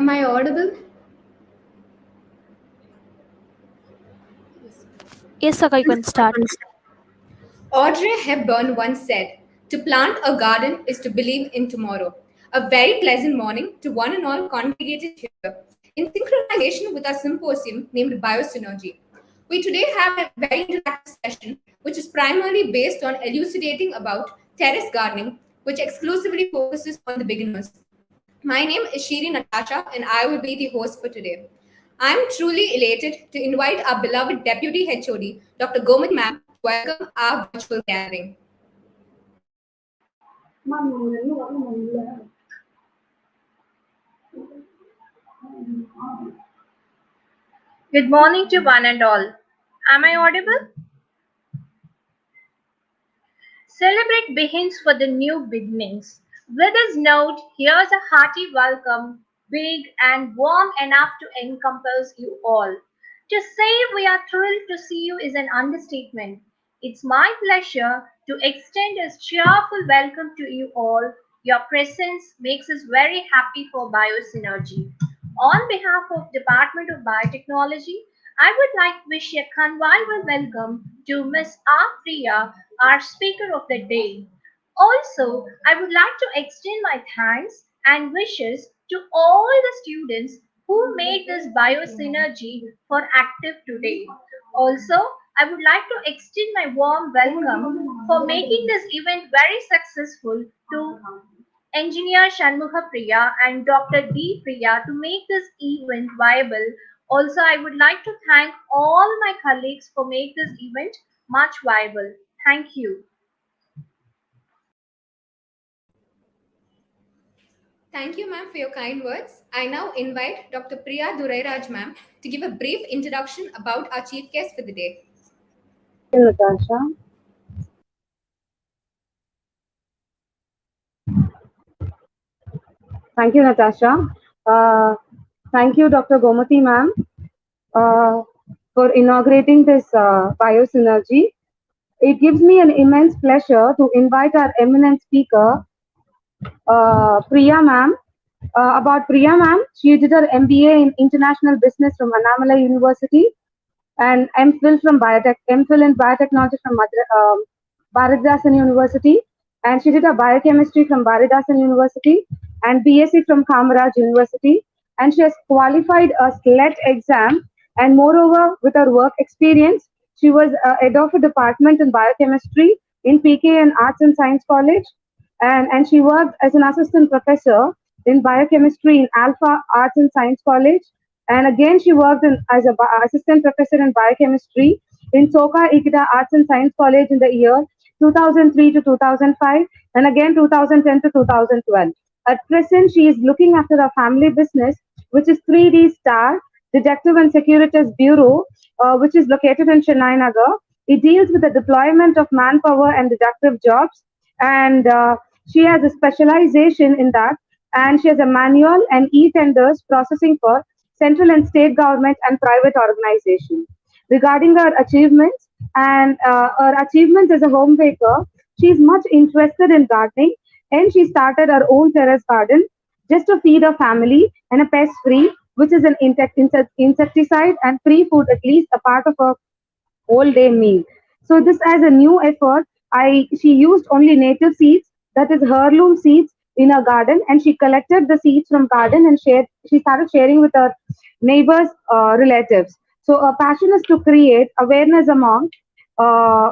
Am I audible? Yes, Saka, you can start. Audrey Hepburn once said, "To plant a garden is to believe in tomorrow." A very pleasant morning to one and all congregated here in synchronization with our symposium named BioSynergy. We today have a very interactive session which is primarily based on elucidating about terrace gardening, which exclusively focuses on the beginners. My name is Shiri Natasha, and I will be the host for today. I'm truly elated to invite our beloved Deputy HOD, Dr. Gomati Ma'am, to welcome our virtual gathering. Good morning to one and all. Am I audible? Celebrate begins for the new beginnings. With this note, here's a hearty welcome, big and warm enough to encompass you all. To say we are thrilled to see you is an understatement. It's my pleasure to extend a cheerful welcome to you all. Your presence makes us very happy for BioSynergy. On behalf of Department of Biotechnology, I would like to wish a convivial welcome to Ms. R.PRIYA, our speaker of the day. Also, I would like to extend my thanks and wishes to all the students who made this biosynergy for active today. Also, I would like to extend my warm welcome for making this event very successful to Engineer Shanmugha Priya and Dr. D. Priya to make this event viable. Also, I would like to thank all my colleagues for making this event much viable. Thank you. Thank you, ma'am, for your kind words. I now invite Dr. Priya Durairaj, ma'am, to give a brief introduction about our chief guest for the day. Thank you, Natasha. Thank you, Natasha. Uh, Thank you, Dr. Gomati ma'am, uh, for inaugurating this biosynergy. It gives me an immense pleasure to invite our eminent speaker, Priya ma'am. About Priya ma'am, she did her M.B.A. in International Business from Annamalai University and M.phil from M.phil in Biotechnology from Bharatdasan University, and she did a biochemistry from Bharatdasan University and B.Sc from Kamaraj University, and she has qualified a SLET exam, and moreover, with her work experience, she was head of a department in biochemistry in PK and Arts and Science College, and she worked as an assistant professor in biochemistry in Alpha Arts and Science College, and again, she worked as an assistant professor in biochemistry in Soka Ikeda Arts and Science College in the year 2003 to 2005, and again 2010 to 2012. At present, she is looking after a family business, which is 3D Star Detective and Securitas Bureau, which is located in Chennai Nagar. It deals with the deployment of manpower and detective jobs, and she has a specialization in that, and she has a manual and e-tenders processing for central and state government and private organizations. Regarding her achievements her achievements as a homemaker, she is much interested in gardening, and she started her own terrace garden just to feed her family and a pest free, which is an insecticide and free food, at least a part of her whole day meal. So this as a new effort, I she used only native seeds, that is heirloom seeds in her garden, and she collected the seeds from garden and shared. She started sharing with her neighbors, relatives. So her passion is to create awareness among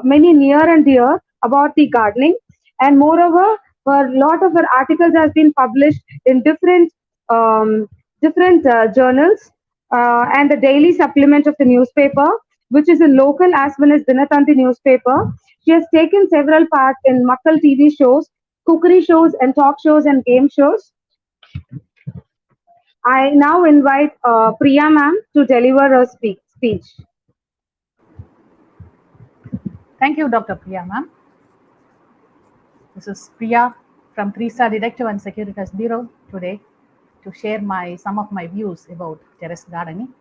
many near and dear about the gardening, and moreover, a lot of her articles has been published in um, different journals and the daily supplement of the newspaper, which is a local as well as Dinatanti newspaper. She has taken several parts in Makkal TV shows, cookery shows, and talk shows and game shows. I now invite Priya ma'am to deliver her speech. Thank you, Dr. Priya ma'am. This is Priya from 3-Star Detective and Securitas Bureau today to share some of my views about terrace gardening.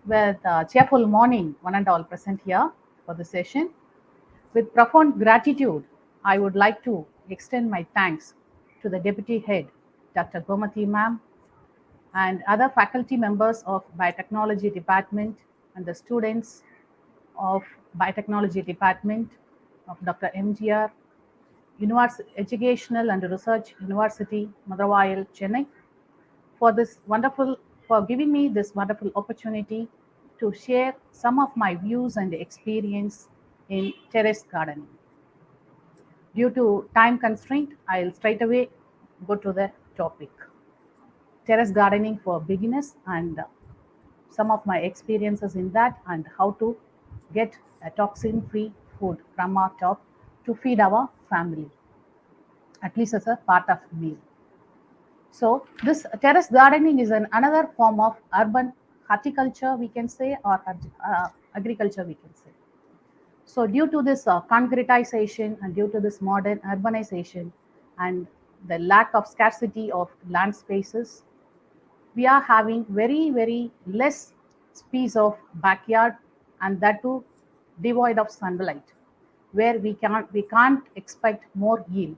With cheerful morning, one and all present here for the session. With profound gratitude, I would like to extend my thanks to the Deputy Head, Dr. Gomati ma'am, and other faculty members of Biotechnology Department and the students of Biotechnology Department of Dr. MGR, Educational and Research University, Maduravoyal, Chennai, for this wonderful, for giving me this wonderful opportunity to share some of my views and experience in terrace gardening. Due to time constraint, I'll straight away go to the topic. Terrace gardening for beginners and some of my experiences in that and how to get a toxin-free food from our top to feed our family, at least as a part of meal. So this terrace gardening is another form of urban horticulture, we can say, or agriculture, we can say. So due to this concretization and due to this modern urbanization and the lack of scarcity of land spaces, we are having very less space of backyard, and that too devoid of sunlight, where we can't expect more yield.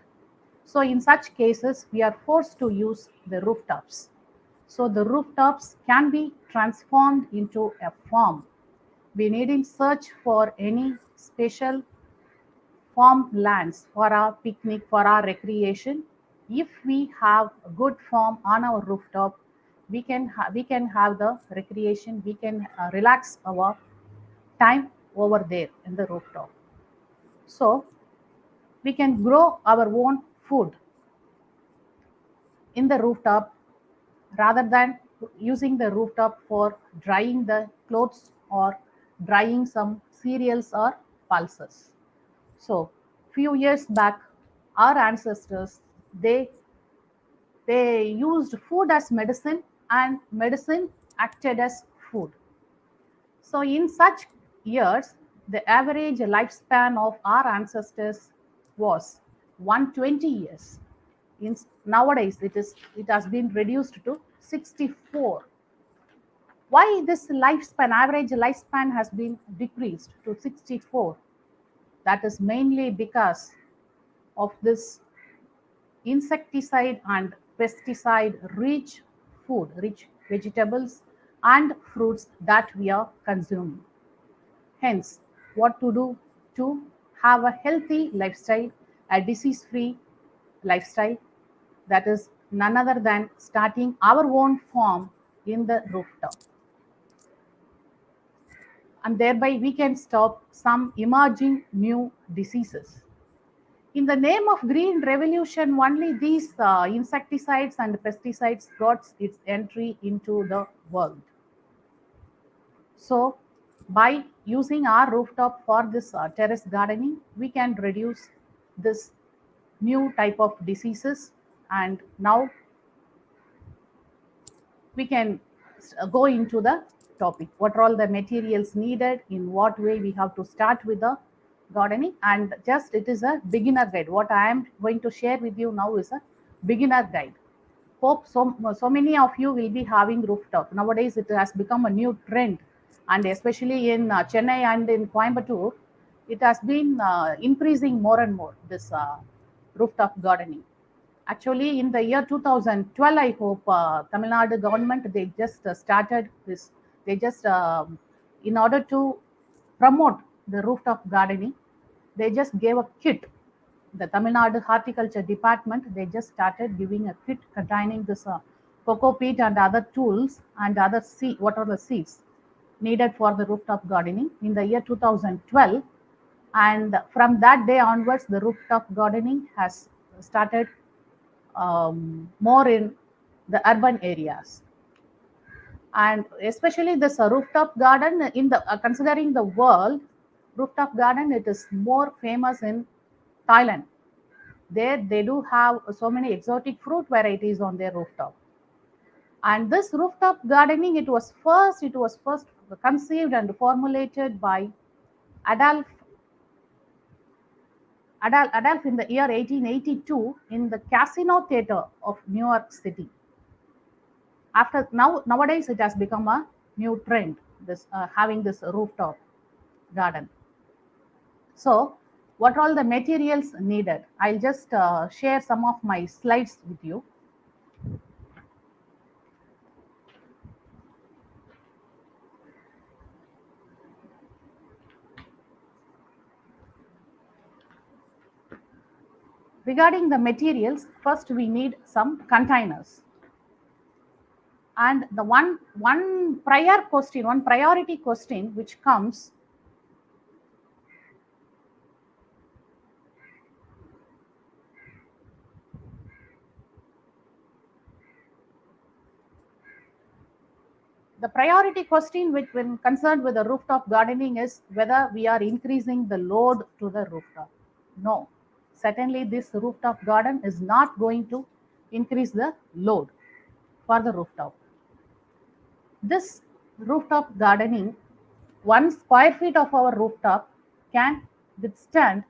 So in such cases, we are forced to use the rooftops. So the rooftops can be transformed into a farm. We needn't search for any special farm lands for our picnic, for our recreation. If we have a good farm on our rooftop, we can have the recreation. We can relax our time over there in the rooftop. So we can grow our own food in the rooftop rather than using the rooftop for drying the clothes or drying some cereals or pulses. So few years back, our ancestors, they they used food as medicine and medicine acted as food. So in such years, the average lifespan of our ancestors was 120 years. Nowadays, it has been reduced to 64. Why this lifespan, average lifespan has been decreased to 64? That is mainly because of this insecticide and pesticide rich food, rich vegetables and fruits that we are consuming. Hence, what to do to have a healthy lifestyle, a disease free lifestyle? That is none other than starting our own farm in the rooftop. And thereby we can stop some emerging new diseases. In the name of green revolution, only these insecticides and pesticides got its entry into the world. So by using our rooftop for this terrace gardening, we can reduce this new type of diseases. And now we can go into the topic. What are all the materials needed? In what way we have to start with the gardening? And just it is a beginner guide. What I am going to share with you now is a beginner guide. Hope so many of you will be having rooftop. Nowadays it has become a new trend, and especially in Chennai and in Coimbatore, it has been increasing more and more, this rooftop gardening. Actually, in the year 2012, I hope Tamil Nadu government, they just started this. They just in order to promote the rooftop gardening, they just gave a kit. The Tamil Nadu Horticulture Department, they just started giving a kit containing this Cocopeat and other tools and other what are the seeds needed for the rooftop gardening in the year 2012. And from that day onwards, the rooftop gardening has started more in the urban areas. And especially this rooftop garden in the considering the world, rooftop garden, it is more famous in Thailand. There they do have so many exotic fruit varieties on their rooftop. And this rooftop gardening, it was first conceived and formulated by Adolf Adolf in the year 1882 in the Casino Theater of New York City. After nowadays it has become a new trend, this having this rooftop garden. So what are all the materials needed? I'll just share some of my slides with you. Regarding the materials, first we need some containers. And the one priority question which comes, the priority question which when concerned with the rooftop gardening is whether we are increasing the load to the rooftop. No, certainly this rooftop garden is not going to increase the load for the rooftop. This rooftop gardening, 1 square feet of our rooftop can withstand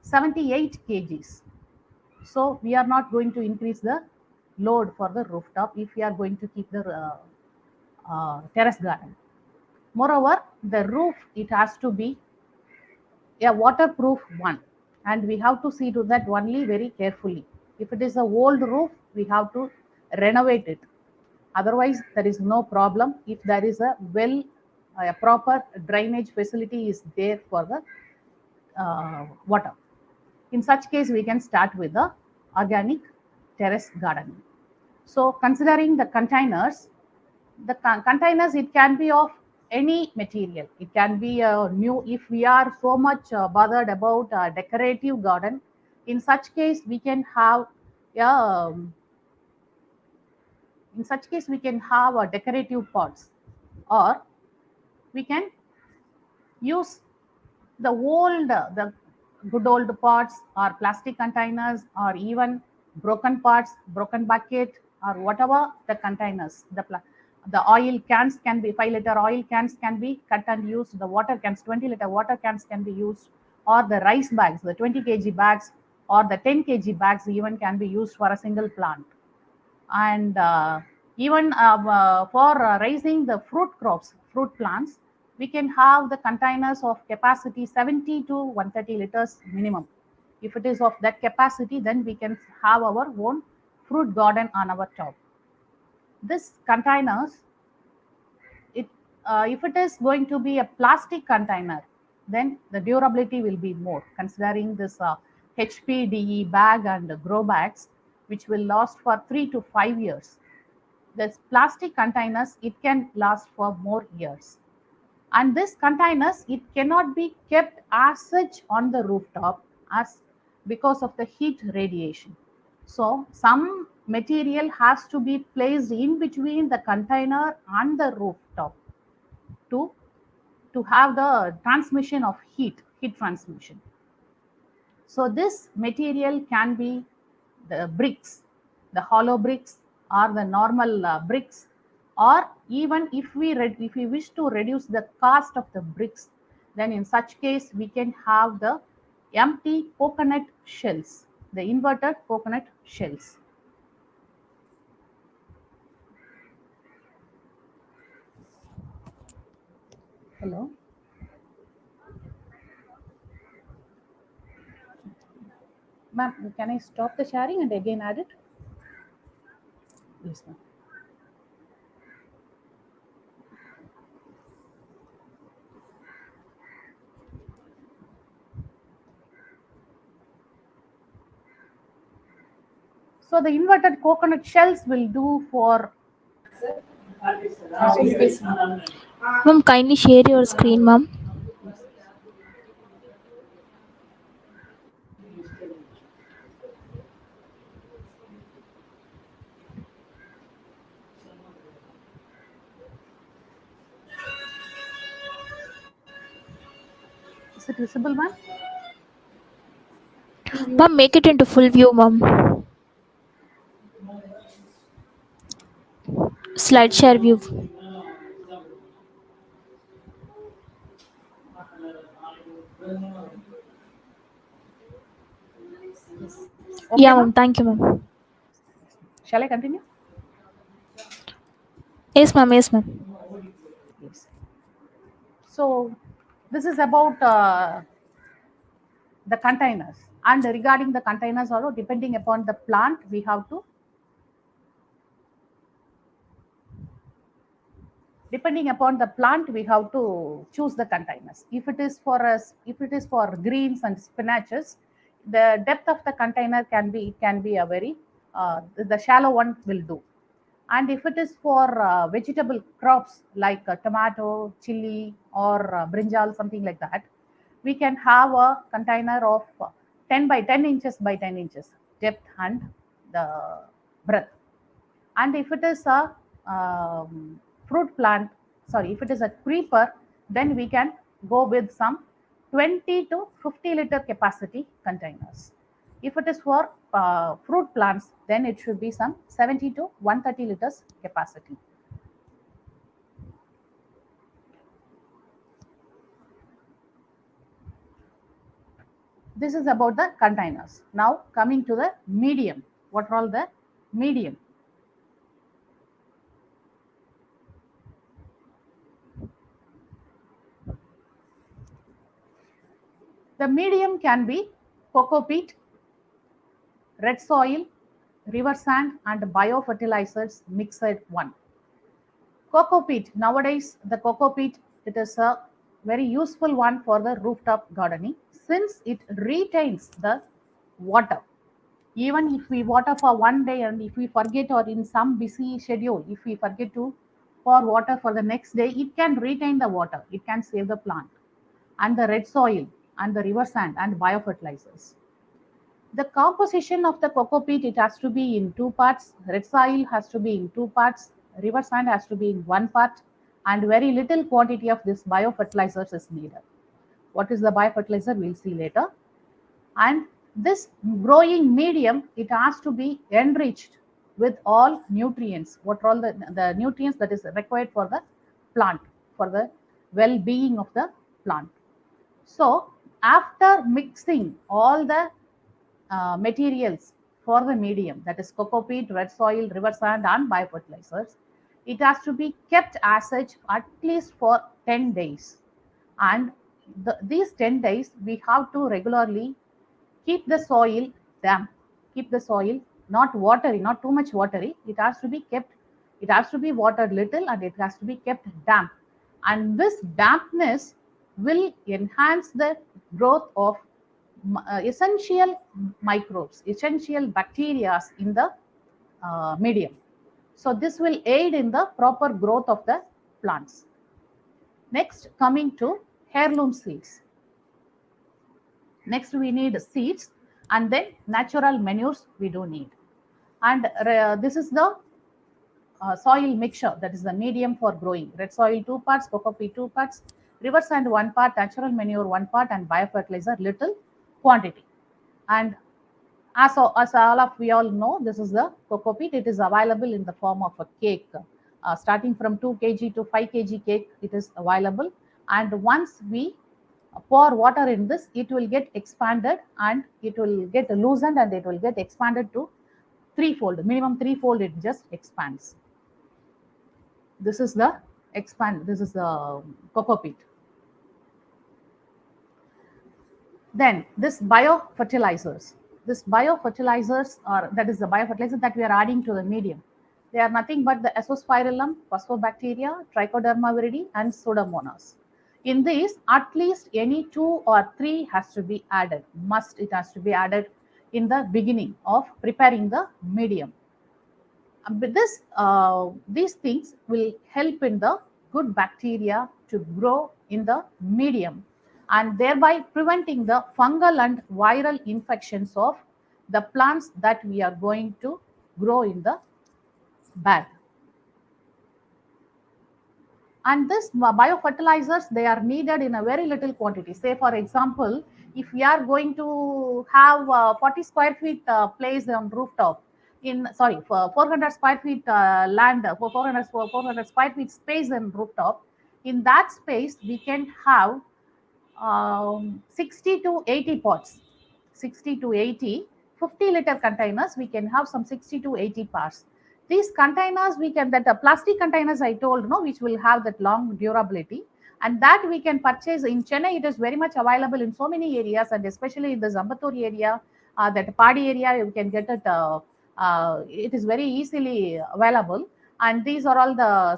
78 kgs. So we are not going to increase the load for the rooftop if we are going to keep the terrace garden. Moreover, the roof, it has to be a waterproof one, and we have to see to that only very carefully. If it is a old roof, we have to renovate it. Otherwise, there is no problem if there is a proper drainage facility is there for the water. In such case, we can start with the organic terrace gardening. So considering the containers, containers, it can be of any material. It can be new. If we are so much bothered about decorative garden, in such case we can have um, in such case we can have decorative pots, or we can use the good old pots or plastic containers, or even broken pots, broken bucket, or whatever the containers. The oil cans can be 5-liter oil cans can be cut and used. The water cans, 20-liter water cans can be used, or the rice bags, the 20 kg bags or the 10 kg bags even can be used for a single plant. And even for raising the fruit crops, fruit plants, we can have the containers of capacity 70 to 130 liters minimum. If it is of that capacity, then we can have our own fruit garden on our top. This containers, if it is going to be a plastic container, then the durability will be more, considering this HPDE bag and grow bags, which will last for 3 to 5 years. This plastic containers, it can last for more years. And this containers, it cannot be kept as such on the rooftop as because of the heat radiation. So some material has to be placed in between the container and the rooftop to have the transmission of heat transmission. So this material can be the bricks, the hollow bricks, or the normal bricks, or even if we wish to reduce the cost of the bricks, then in such case we can have the empty coconut shells, the inverted coconut shells. Hello. Ma'am, can I stop the sharing and again add it? Yes, ma'am. So the inverted coconut shells will do for. Ma'am, kindly share your screen, ma'am. Is it visible, ma'am? Ma'am, make it into full view, ma'am. Slide share view. Okay, Yeah, ma'am. ma'am. Thank you, ma'am. Shall I continue? Yes, ma'am. Yes, ma'am. Yes. So this is about the containers, and regarding the containers also, depending upon the plant, we have to choose the containers. If it is for us, if it is for greens and spinaches, the depth of the container can be a very the shallow one will do. And if it is for vegetable crops like tomato, chili, or brinjal, something like that, we can have a container of 10 by 10 inches by 10 inches depth and the breadth. And if it is a fruit plant, sorry, if it is a creeper, then we can go with some 20 to 50 liter capacity containers. If it is for fruit plants, then it should be some 70 to 130 liters capacity. This is about the containers. Now coming to the medium. What are all the medium? The medium can be cocopeat, red soil, river sand, and biofertilizers mixed one. Cocopeat. Nowadays, the cocopeat, it is a very useful one for the rooftop gardening since it retains the water. Even if we water for one day and if we forget or in some busy schedule, if we forget to pour water for the next day, it can retain the water. It can save the plant. And the red soil and the river sand and biofertilizers. The composition of the cocopeat, it has to be in two parts. Red soil has to be in two parts. River sand has to be in one part. And very little quantity of this biofertilizers is needed. What is the biofertilizer? We'll see later. And this growing medium, it has to be enriched with all nutrients. What are all the nutrients that is required for the plant, for the well-being of the plant. So after mixing all the materials for the medium, that is cocopeat, red soil, river sand, and biofertilizers, it has to be kept as such at least for 10 days. And these 10 days, we have to regularly keep the soil damp, keep the soil not watery, not too much watery. It has to be kept, it has to be watered little and it has to be kept damp. And this dampness will enhance the growth of essential microbes, essential bacteria in the medium. So this will aid in the proper growth of the plants. Next, coming to heirloom seeds. Next, we need seeds and then natural manures we do need. And this is the soil mixture, that is the medium for growing. Red soil 2 parts, cocopeat 2 parts, river sand 1 part, natural manure 1 part, and biofertilizer little quantity. And as all of we all know, this is the cocopeat. It is available in the form of a cake. Starting from 2 kg to 5 kg cake, it is available. And once we pour water in this, it will get expanded and it will get loosened and it will get expanded to threefold, minimum threefold, it just expands. This is the this is the cocopeat. Then this biofertilizers. This biofertilizers are, that is the biofertilizer that we are adding to the medium. They are nothing but the Azospirillum, Phosphobacteria, Trichoderma viride, and Pseudomonas. In these, at least any 2 or 3 has to be added. It has to be added in the beginning of preparing the medium. But these things will help in the good bacteria to grow in the medium and thereby preventing the fungal and viral infections of the plants that we are going to grow in the bag. And this biofertilizers, they are needed in a very little quantity. Say, for example, if we are going to have 40 square feet place on rooftop, for 400 square feet land, for 400 square feet space in rooftop, in that space, we can have 60 to 80 pots, 60 to 80, 50-liter containers, we can have some 60 to 80 parts. These containers, we can, that plastic containers I told, no, which will have that long durability, and that we can purchase in Chennai. It is very much available in so many areas, and especially in the Zambattur area, that Padi area, you can get it. It is very easily available, and these are all the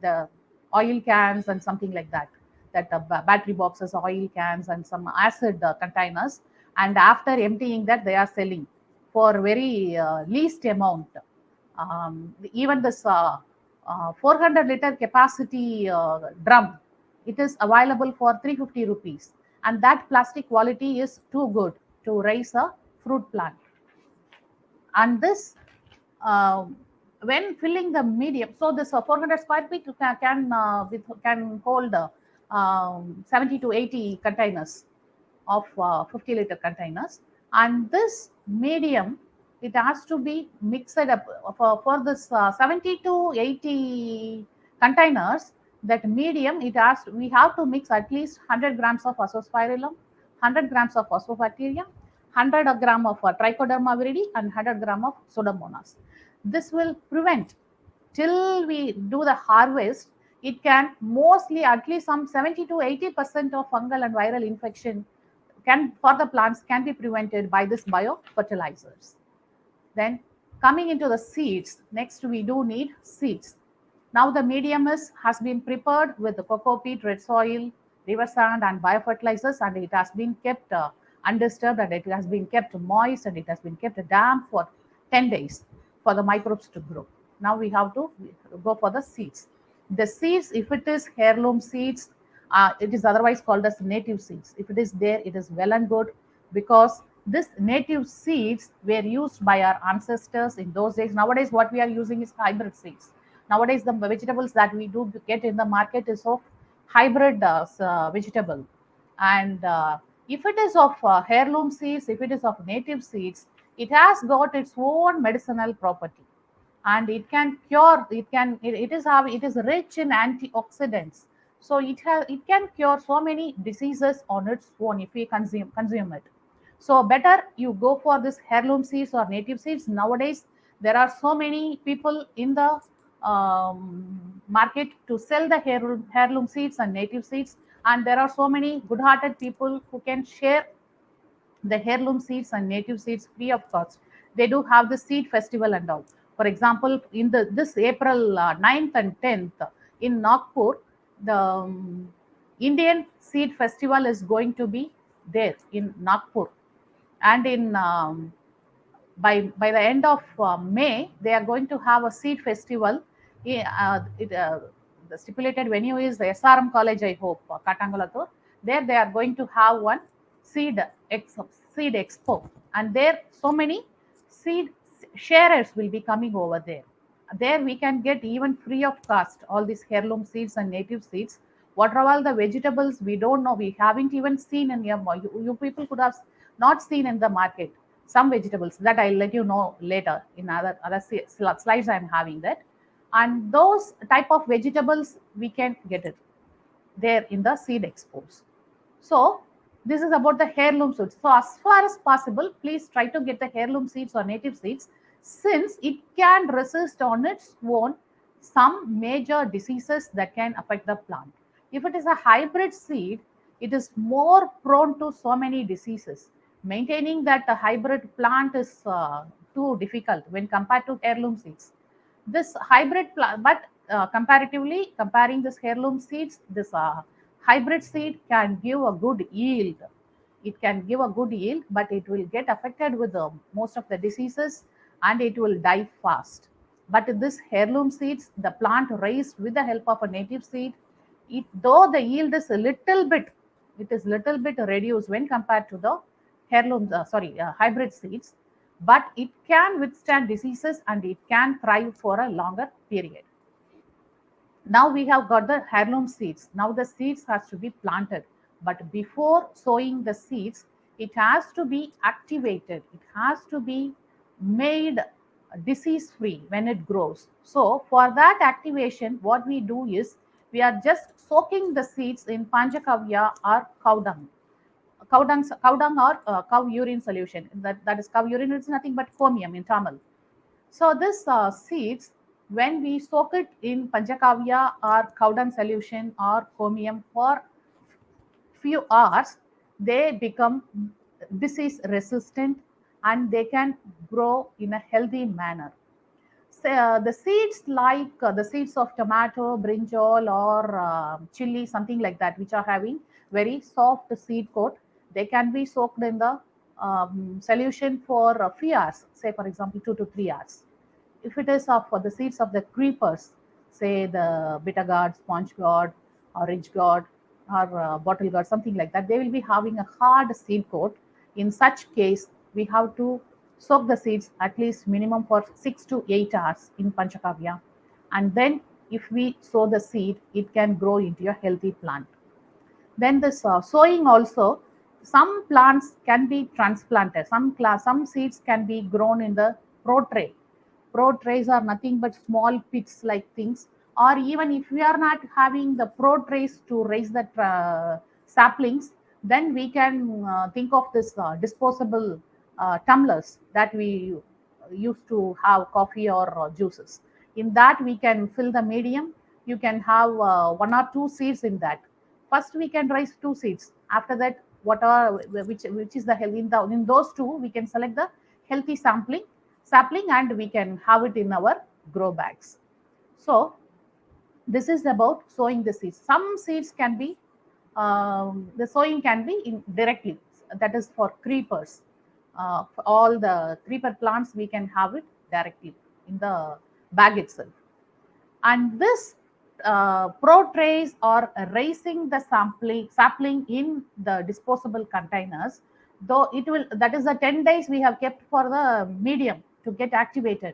the oil cans and something like that. That battery boxes, oil cans, and some acid containers. and after emptying that, they are selling for very least amount. Even this 400-liter capacity drum, it is available for 350 rupees, and that plastic quality is too good to raise a fruit plant. And this, uh, when filling the medium, so this 400 square feet can hold 70 to 80 containers of 50-liter containers. And this medium, it has to be mixed up for this 70 to 80 containers. That medium, we have to mix at least 100 grams of azospirillum, 100 grams of phosphobacterium, 100 gram of trichoderma viridi, and 100 gram of pseudomonas. This will prevent, till we do the harvest, it can mostly at least some 70 to 80% of fungal and viral infection for the plants can be prevented by this biofertilizers. Then coming into the seeds, next we do need seeds. Now the medium has been prepared with the cocopeat, red soil, river sand, and biofertilizers, and it has been kept undisturbed, and it has been kept moist, and it has been kept damp for 10 days for the microbes to grow. Now we have to go for the seeds. The seeds, if it is heirloom seeds, it is otherwise called as native seeds. If it is there, it is well and good, because this native seeds were used by our ancestors in those days. Nowadays, what we are using is hybrid seeds. Nowadays, the vegetables that we do get in the market is of hybrid vegetable. And if it is of heirloom seeds, if it is of native seeds, it has got its own medicinal property, and it can cure, it is rich in antioxidants. So it can cure so many diseases on its own if we consume it. So better you go for this heirloom seeds or native seeds. Nowadays there are so many people in the market to sell the heirloom seeds and native seeds, and there are so many good-hearted people who can share the heirloom seeds and native seeds free of cost. They do have the seed festival and all. For example, in this April 9th and 10th in Nagpur, the Indian Seed Festival is going to be there in Nagpur. And in by the end of May, they are going to have a seed festival. The stipulated venue is the SRM College, I hope, Katangalatur. There they are going to have one seed seed expo, and there so many seed sharers will be coming over there. There we can get even free of cost all these heirloom seeds and native seeds. What are all the vegetables we don't know, we haven't even seen in your, you people could have not seen in the market some vegetables that I'll let you know later in other slides. I'm having that, and those type of vegetables we can get it there in the seed expos. So this is about the heirloom seeds. So as far as possible, please try to get the heirloom seeds or native seeds, since it can resist on its own some major diseases that can affect the plant. If it is a hybrid seed, it is more prone to so many diseases. Maintaining that a hybrid plant is too difficult when compared to heirloom seeds. This hybrid plant, but comparatively, comparing this heirloom seeds, this hybrid seed can give a good yield. It can give a good yield, but it will get affected with most of the diseases, and it will die fast. But this heirloom seeds, the plant raised with the help of a native seed, though the yield is a little bit, it is little bit reduced when compared to the hybrid seeds, but it can withstand diseases and it can thrive for a longer period. Now we have got the heirloom seeds. Now the seeds has to be planted, but before sowing the seeds, it has to be activated, it has to be made disease free when it grows. So for that activation, what we do is we are just soaking the seeds in panchakavya or cow dung. Cow dung or cow urine solution. That is cow urine. It's nothing but chromium in Tamil. So this seeds, when we soak it in panchakavya or cow dung solution or chromium for few hours, they become disease resistant and they can grow in a healthy manner. So, the seeds like the seeds of tomato, brinjal, or chili, something like that, which are having very soft seed coat, they can be soaked in the solution for a few hours, say for example 2 to 3 hours. If it is of the seeds of the creepers, say the bitter gourd, sponge gourd, or ridge gourd, or bottle gourd, something like that, they will be having a hard seed coat. In such case, we have to soak the seeds at least minimum for 6 to 8 hours in Panchakavya. And then if we sow the seed, it can grow into a healthy plant. Then this sowing also, some plants can be transplanted. Some seeds can be grown in the pro tray. Pro trays are nothing but small pits like things. Or even if we are not having the pro trays to raise the saplings, then we can think of this disposable tumblers that we used to have coffee or juices. In that, we can fill the medium. You can have one or two seeds in that. First, we can raise two seeds. After that, what are which is the healthy in those two, we can select the healthy sapling, and we can have it in our grow bags. So this is about sowing the seeds. Some seeds can be the sowing can be directly. That is for creepers. For all the creeper plants, we can have it directly in the bag itself. And this pro trays or raising the sapling in the disposable containers, though it will, that is the 10 days we have kept for the medium to get activated.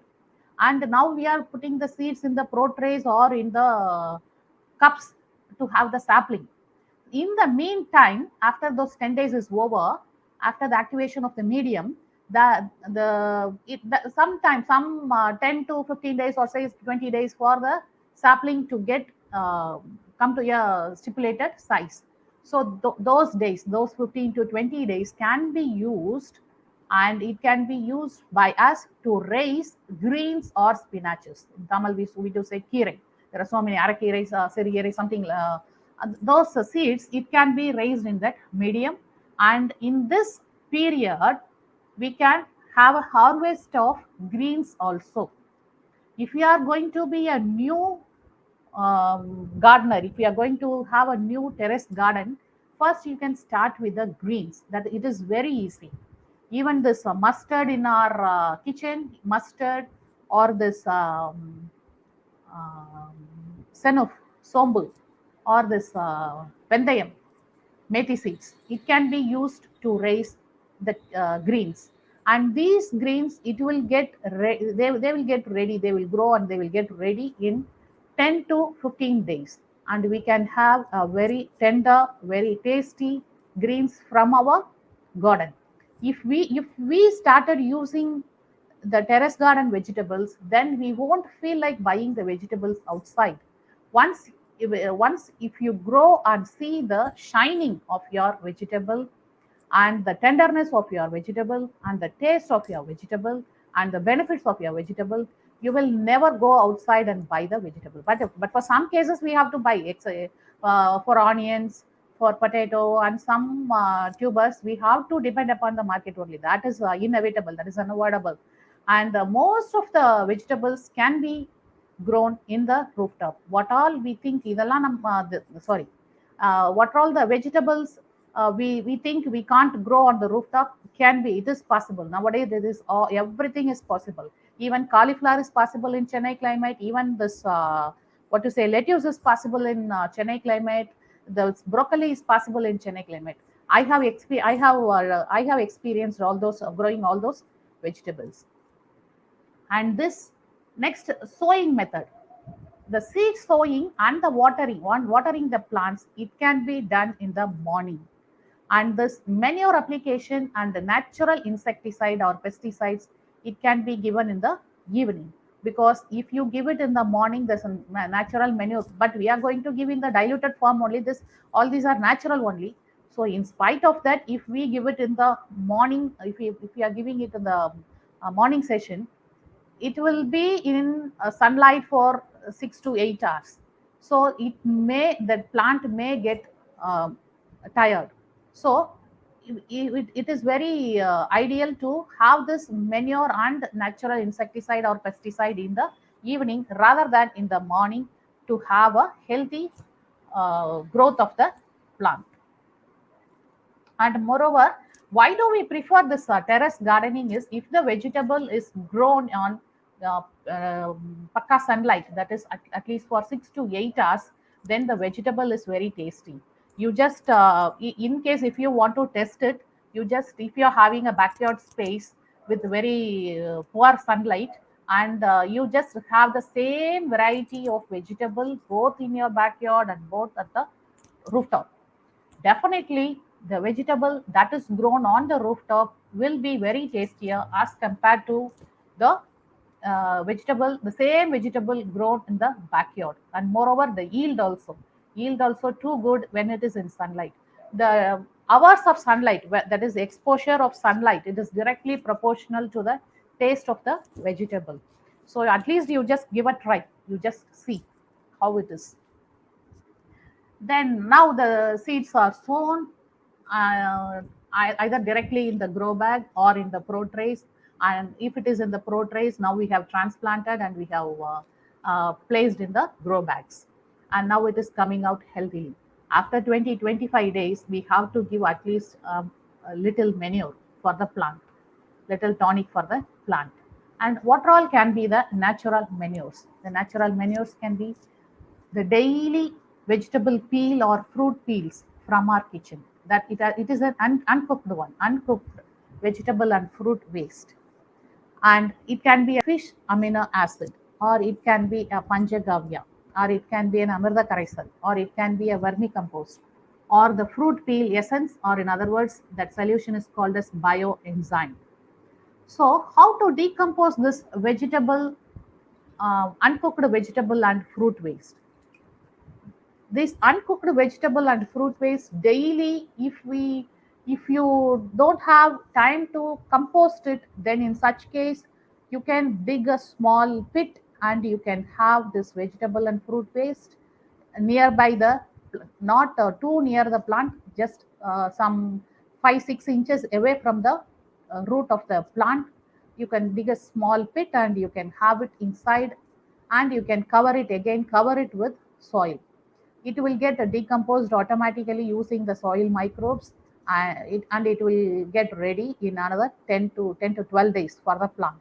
And now we are putting the seeds in the pro trays or in the cups to have the sapling. In the meantime, after those 10 days is over, after the activation of the medium, sometimes some 10 to 15 days or say 20 days for the sapling to get come to a stipulated size. So those days, those 15 to 20 days can be used, and it can be used by us to raise greens or spinaches. In Tamil, we do say kire. There are so many arakire, sirigire, something. Those seeds, it can be raised in that medium. And in this period, we can have a harvest of greens also. If you are going to be a new gardener, if you are going to have a new terrace garden, first you can start with the greens. That it is very easy. Even this mustard in our kitchen, mustard, or this senuf, sombu, or this vendayam, methi seeds. It can be used to raise the greens. And these greens, it will get they will get ready. They will grow and they will get ready in 10 to 15 days. And we can have a very tender, very tasty greens from our garden. If we started using the terrace garden vegetables, then we won't feel like buying the vegetables outside. Once if you grow and see the shining of your vegetable, and the tenderness of your vegetable, and the taste of your vegetable, and the benefits of your vegetable, you will never go outside and buy the vegetable. But for some cases, we have to buy for onions, for potato, and some tubers, we have to depend upon the market only. That is inevitable, that is unavoidable. And most of the vegetables can be grown in the rooftop. What all we think இதெல்லாம் sorry, what all the vegetables we think we can't grow on the rooftop, can be, it is possible nowadays. There is everything is possible. Even cauliflower is possible in Chennai climate. Even this what to say, lettuce is possible in Chennai climate. The broccoli is possible in Chennai climate. I have experienced all those growing all those vegetables. And this next sowing method, the seed sowing and the watering the plants, it can be done in the morning. And this manure application and the natural insecticide or pesticides, it can be given in the evening. Because if you give it in the morning, there's a natural manure, but we are going to give in the diluted form only. This all these are natural only. So in spite of that, if we give it in the morning, if we are giving it in the morning session, it will be in sunlight for 6 to 8 hours. So the plant may get tired. So it is very ideal to have this manure and natural insecticide or pesticide in the evening rather than in the morning, to have a healthy growth of the plant. And moreover, Why do we prefer this terrace gardening is if the vegetable is grown on pakka sunlight, that is at least for 6 to 8 hours, then the vegetable is very tasty. You just, in case if you want to test it, you just, if you're having a backyard space with very poor sunlight, and you just have the same variety of vegetable both in your backyard and both at the rooftop, definitely the vegetable that is grown on the rooftop will be very tastier as compared to the the same vegetable grown in the backyard. And moreover, the yield also too good when it is in sunlight. The hours of sunlight, that is exposure of sunlight, it is directly proportional to the taste of the vegetable. So at least you just give a try, you just see how it is. Then now the seeds are sown either directly in the grow bag or in the pro trays. And if it is in the pro trays, now we have transplanted and we have placed in the grow bags. And now it is coming out healthily. After 20-25 days, we have to give at least a little manure for the plant, little tonic for the plant. And what all can be the natural manures? The natural manures can be the daily vegetable peel or fruit peels from our kitchen. That it is an uncooked one, uncooked vegetable and fruit waste. And it can be a fish amino acid, or it can be a panchagavya, or it can be an amrita karaisal, or it can be a vermicompost, or the fruit peel essence, or in other words, that solution is called as bioenzyme. So, how to decompose this vegetable, uncooked vegetable and fruit waste? This uncooked vegetable and fruit waste daily, if you don't have time to compost it, then in such case you can dig a small pit and you can have this vegetable and fruit waste nearby the, not too near the plant, just some 5-6 inches away from the root of the plant. You can dig a small pit and you can have it inside, and you can cover it again, cover it with soil. It will get decomposed automatically using the soil microbes, and it will get ready in another 10 to 12 days for the plant.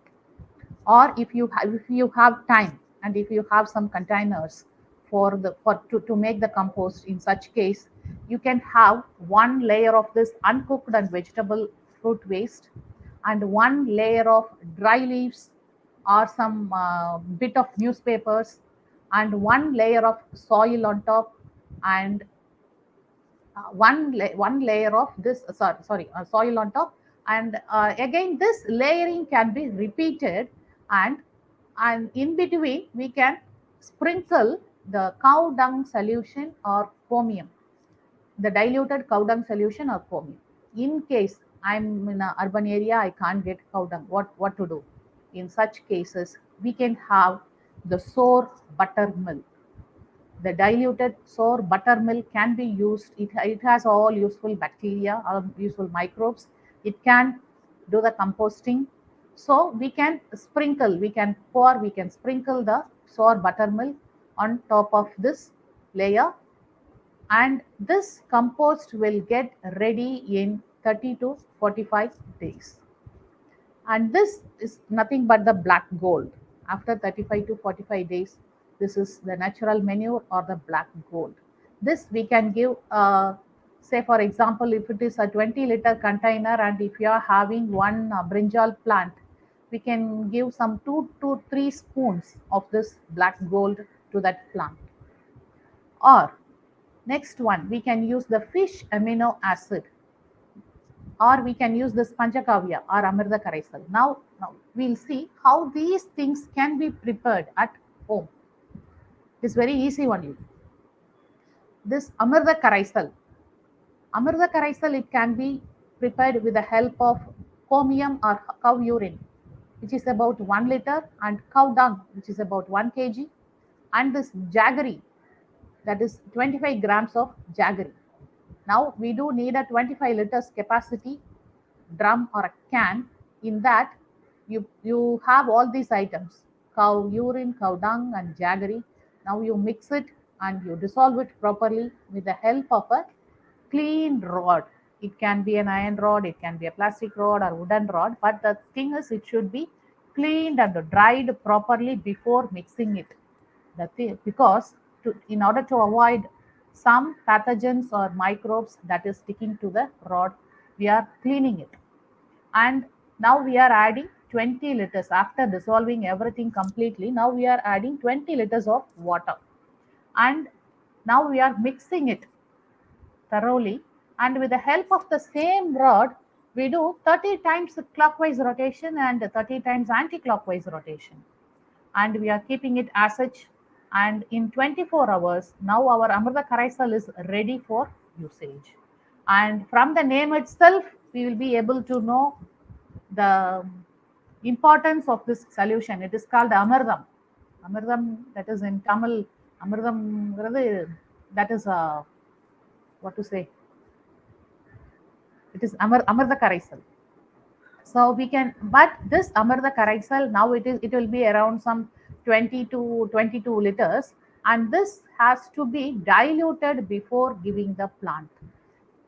Or if you have time and if you have some containers to make the compost, in such case you can have one layer of this uncooked and vegetable fruit waste, and one layer of dry leaves or some bit of newspapers, and one layer of soil on top, and one layer of this soil on top. And again this layering can be repeated, and in between we can sprinkle the cow dung solution or chromium, the diluted cow dung solution or chromium. In case I'm in an urban area, I can't get cow dung, what to do? In such cases we can have the sour buttermilk. The diluted sour buttermilk can be used. It has all useful bacteria, useful microbes. It can do the composting. So we can sprinkle, we can sprinkle the sour buttermilk on top of this layer, and this compost will get ready in 30 to 45 days. And this is nothing but the black gold. After 35 to 45 days, this is the natural manure or the black gold. This we can give, say for example, if it is a 20-liter container and if you are having one brinjal plant, we can give some 2 to 3 spoons of this black gold to that plant. Or next one, we can use the fish amino acid, or we can use this panchakavya or amrita karaisal. Now we'll see how these things can be prepared at home. It's very easy only. This amrita karaisal, it can be prepared with the help of chromium or cow urine, which is about 1 liter, and cow dung, which is about 1 kg, and this jaggery, that is 25 grams of jaggery. Now we do need a 25 liters capacity drum or a can. In that you have all these items: cow urine, cow dung, and jaggery. Now you mix it and you dissolve it properly with the help of a clean rod. It can be an iron rod, it can be a plastic rod or wooden rod, but the thing is it should be cleaned and dried properly before mixing it. Because in order to avoid some pathogens or microbes that is sticking to the rod, we are cleaning it. And now we are adding 20 liters after dissolving everything completely. Now we are adding 20 liters of water, and now we are mixing it thoroughly, and with the help of the same rod we do 30 times clockwise rotation and 30 times anti-clockwise rotation, and we are keeping it as such. And in 24 hours now our Amrita Karaisal is ready for usage, and from the name itself we will be able to know the importance of this solution. It is called Amardam. Amardam, that is in Tamil. Amardam, that is what to say? It is Amarda Karaisal. So we can, but this Amarda Karaisal now it will be around some 20 to 22 liters, and this has to be diluted before giving the plant.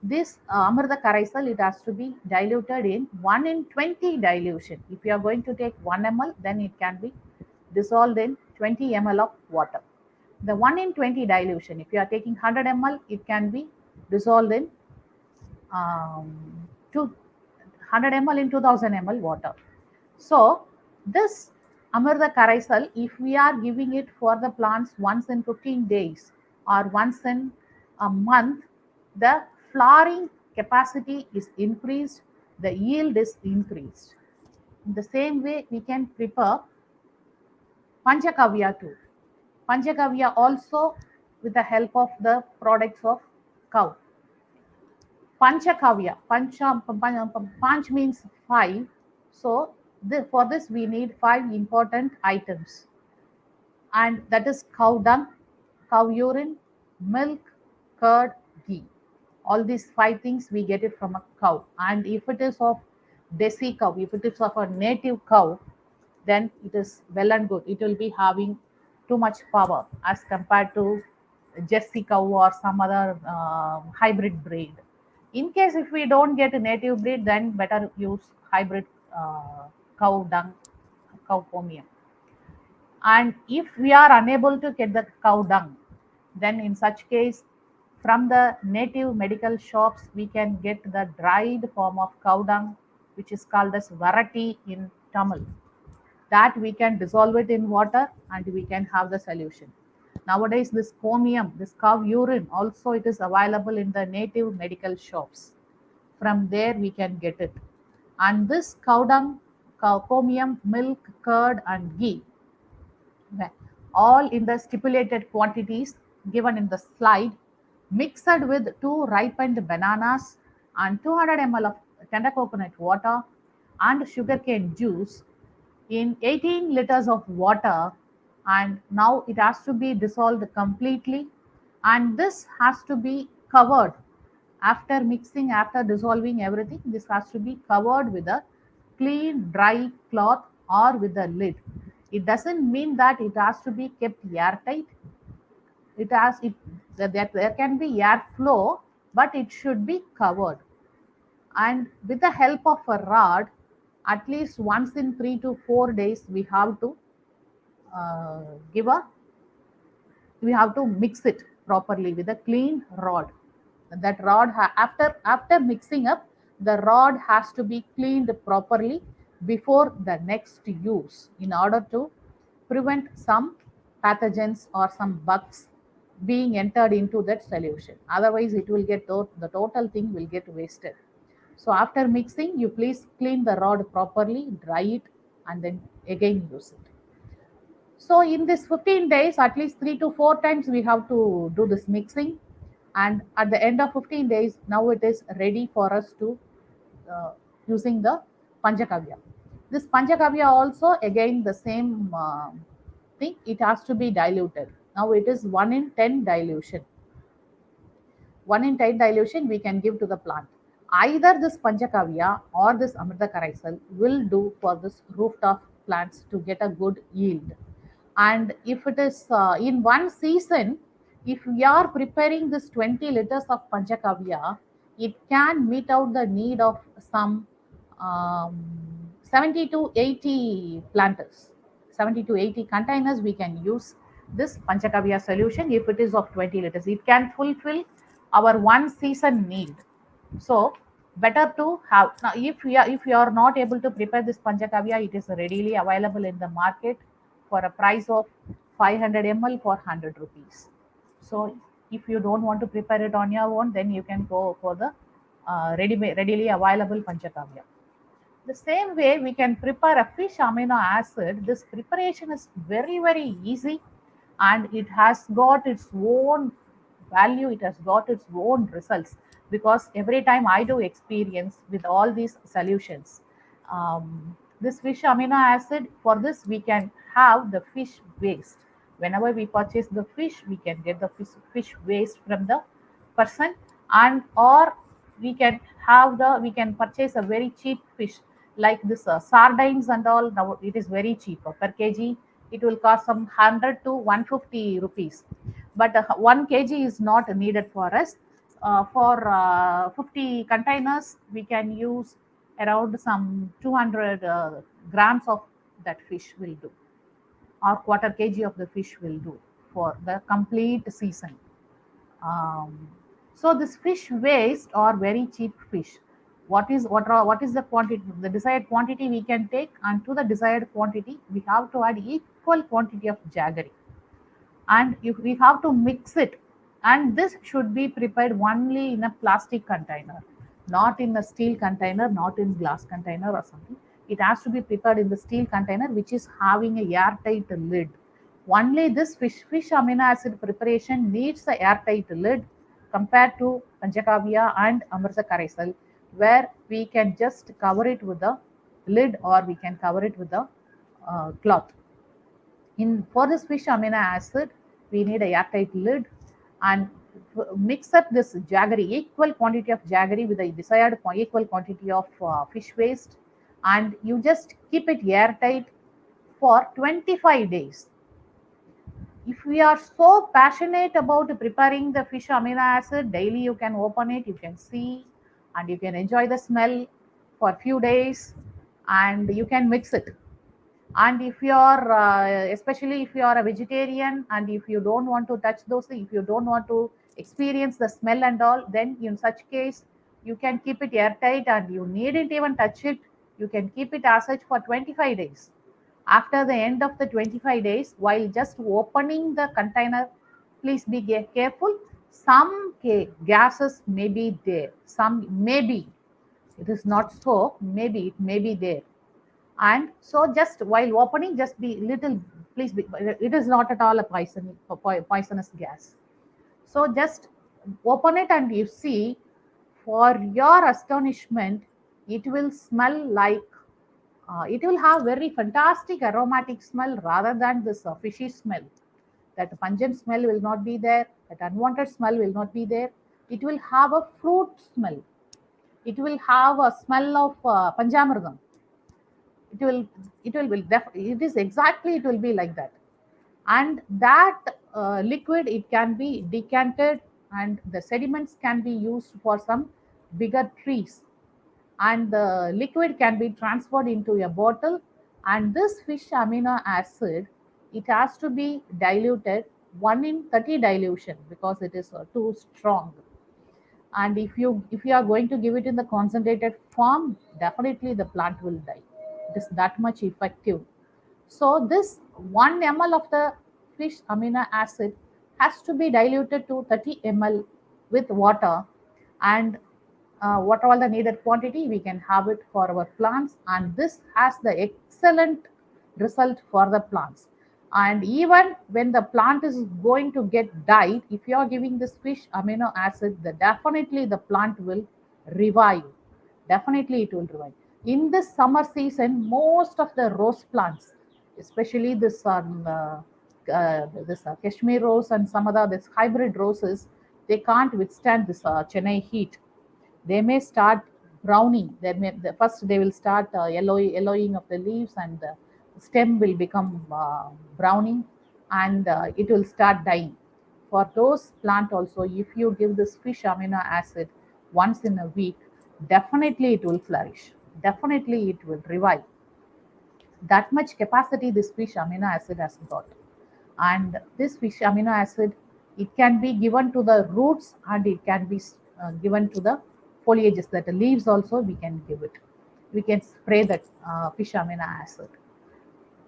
This Amarda Karaisal, it has to be diluted in 1 in 20 dilution. If you are going to take 1 ml, then it can be dissolved in 20 ml of water. The 1 in 20 dilution, if you are taking 100 ml, it can be dissolved in 100 ml in 2000 ml water. So this Amarda Karaisal, if we are giving it for the plants once in 15 days or once in a month, the flowering capacity is increased, the yield is increased. In the same way, we can prepare Panchakavya too. Panchakavya also with the help of the products of cow. Panchakavya, Panch means 5. So for this we need 5 important items, and that is cow dung, cow urine, milk, curd, ghee. All these 5 things we get it from a cow. And if it is of desi cow, if it is of a native cow, then it is well and good. It will be having too much power as compared to Jersey cow or some other hybrid breed. In case if we don't get a native breed, then better use hybrid cow dung, cow comium. And if we are unable to get the cow dung, then in such case, from the native medical shops, we can get the dried form of cow dung, which is called as varati in Tamil. That we can dissolve it in water and we can have the solution. Nowadays, this comium, this cow urine, also it is available in the native medical shops. From there, we can get it. And this cow dung, comium, milk, curd, and ghee, all in the stipulated quantities given in the slide, mixed with 2 ripened bananas and 200 ml of tender coconut water and sugarcane juice in 18 liters of water, and now it has to be dissolved completely, and this has to be covered after mixing, after dissolving everything. This has to be covered with a clean dry cloth or with a lid. It doesn't mean that it has to be kept airtight. It has it that there can be airflow, but it should be covered. And with the help of a rod, at least once in 3 to 4 days, we have to uh, give a we have to mix it properly with a clean rod. That rod after mixing up, the rod has to be cleaned properly before the next use, in order to prevent some pathogens or some bugs being entered into that solution. Otherwise it will get the total thing will get wasted. So after mixing, you please clean the rod properly, dry it, and then again use it. So in this 15 days, at least 3 to 4 times we have to do this mixing. And at the end of 15 days, now it is ready for us to using the Panchakavya. This Panchakavya also again the same thing. It has to be diluted. Now it is 1 in 10 dilution. 1 in 10 dilution we can give to the plant. Either this Panchakavya or this Amrita Karaisal will do for this rooftop plants to get a good yield. And if it is in one season, if we are preparing this 20 liters of Panchakavya, it can meet out the need of some 70 to 80 planters. 70 to 80 containers we can use this Panchakavya solution. If it is of 20 liters, it can fulfill our one season need. So better to have. Now if you are not able to prepare this Panchakavya, it is readily available in the market for a price of 500 ml for 100 rupees. So if you don't want to prepare it on your own, then you can go for the readily available Panchakavya. The same way we can prepare a fish amino acid. This preparation is very easy, and it has got its own value, it has got its own results, because every time I do experience with all these solutions. This fish amino acid, for this we can have the fish waste. Whenever we purchase the fish, we can get the fish waste from the person, and or we can purchase a very cheap fish like this sardines and all. Now it is very cheap per kg. It will cost some 100 to 150 rupees, but 1 kg is not needed for us. For 50 containers we can use around some 200 grams of that fish will do, or quarter kg of the fish will do for the complete season. um, so this fish waste or very cheap fish, what is the quantity, the desired quantity we can take, and to the desired quantity we have to add equal quantity of jaggery, and if we have to mix it, and this should be prepared only in a plastic container, not in a steel container, not in glass container or something. It has to be prepared in the steel container which is having a airtight lid. Only this fish amino acid preparation needs a airtight lid, compared to Panchakavya and Amrita Karaisal, where we can just cover it with a lid, or we can cover it with a cloth. In for this fish amino acid, we need a airtight lid, and mix up this jaggery, equal quantity of jaggery with the desired equal quantity of fish waste, and you just keep it airtight for 25 days. If we are so passionate about preparing the fish amino acid, daily you can open it, you can see, and you can enjoy the smell for a few days, and you can mix it. And if you are especially if you are a vegetarian, and if you don't want to touch those things, if you don't want to experience the smell and all, then in such case you can keep it airtight, and you needn't even touch it. You can keep it as such for 25 days. After the end of the 25 days, while just opening the container, please be careful. Some gases may be there, some maybe, it is not so, maybe it may be there. And so just while opening, just be little, please be, it is not at all a poisonous gas. So just open it, and you see, for your astonishment, it will smell like it will have very fantastic aromatic smell rather than this fishy smell. That pungent smell will not be there, that unwanted smell will not be there. It will have a fruit smell, it will have a smell of panjamridam. It is exactly, it will be like that. And that liquid, it can be decanted, and the sediments can be used for some bigger trees, and the liquid can be transferred into a bottle. And this fish amino acid, it has to be diluted 1 in 30 dilution, because it is too strong. And if you are going to give it in the concentrated form, definitely the plant will die. It is that much effective. So this 1 ml of the fish amino acid has to be diluted to 30 ml with water, and what all the needed quantity we can have it for our plants, and this has the excellent result for the plants. And even when the plant is going to get died, if you are giving this fish amino acid, the definitely the plant will revive. Definitely it will revive. In this summer season, most of the rose plants, especially this Kashmir rose and some other this hybrid roses, they can't withstand this Chennai heat. They may start browning. First they will start yellowing of the leaves, and the stem will become browning, and it will start dying. For those plant also, if you give this fish amino acid, once in a week, definitely it will flourish. Definitely it will revive. That much capacity this fish amino acid has got. And this fish amino acid, it can be given to the roots and it can be given to the foliages, that the leaves also we can give it. We can spray that fish amino acid.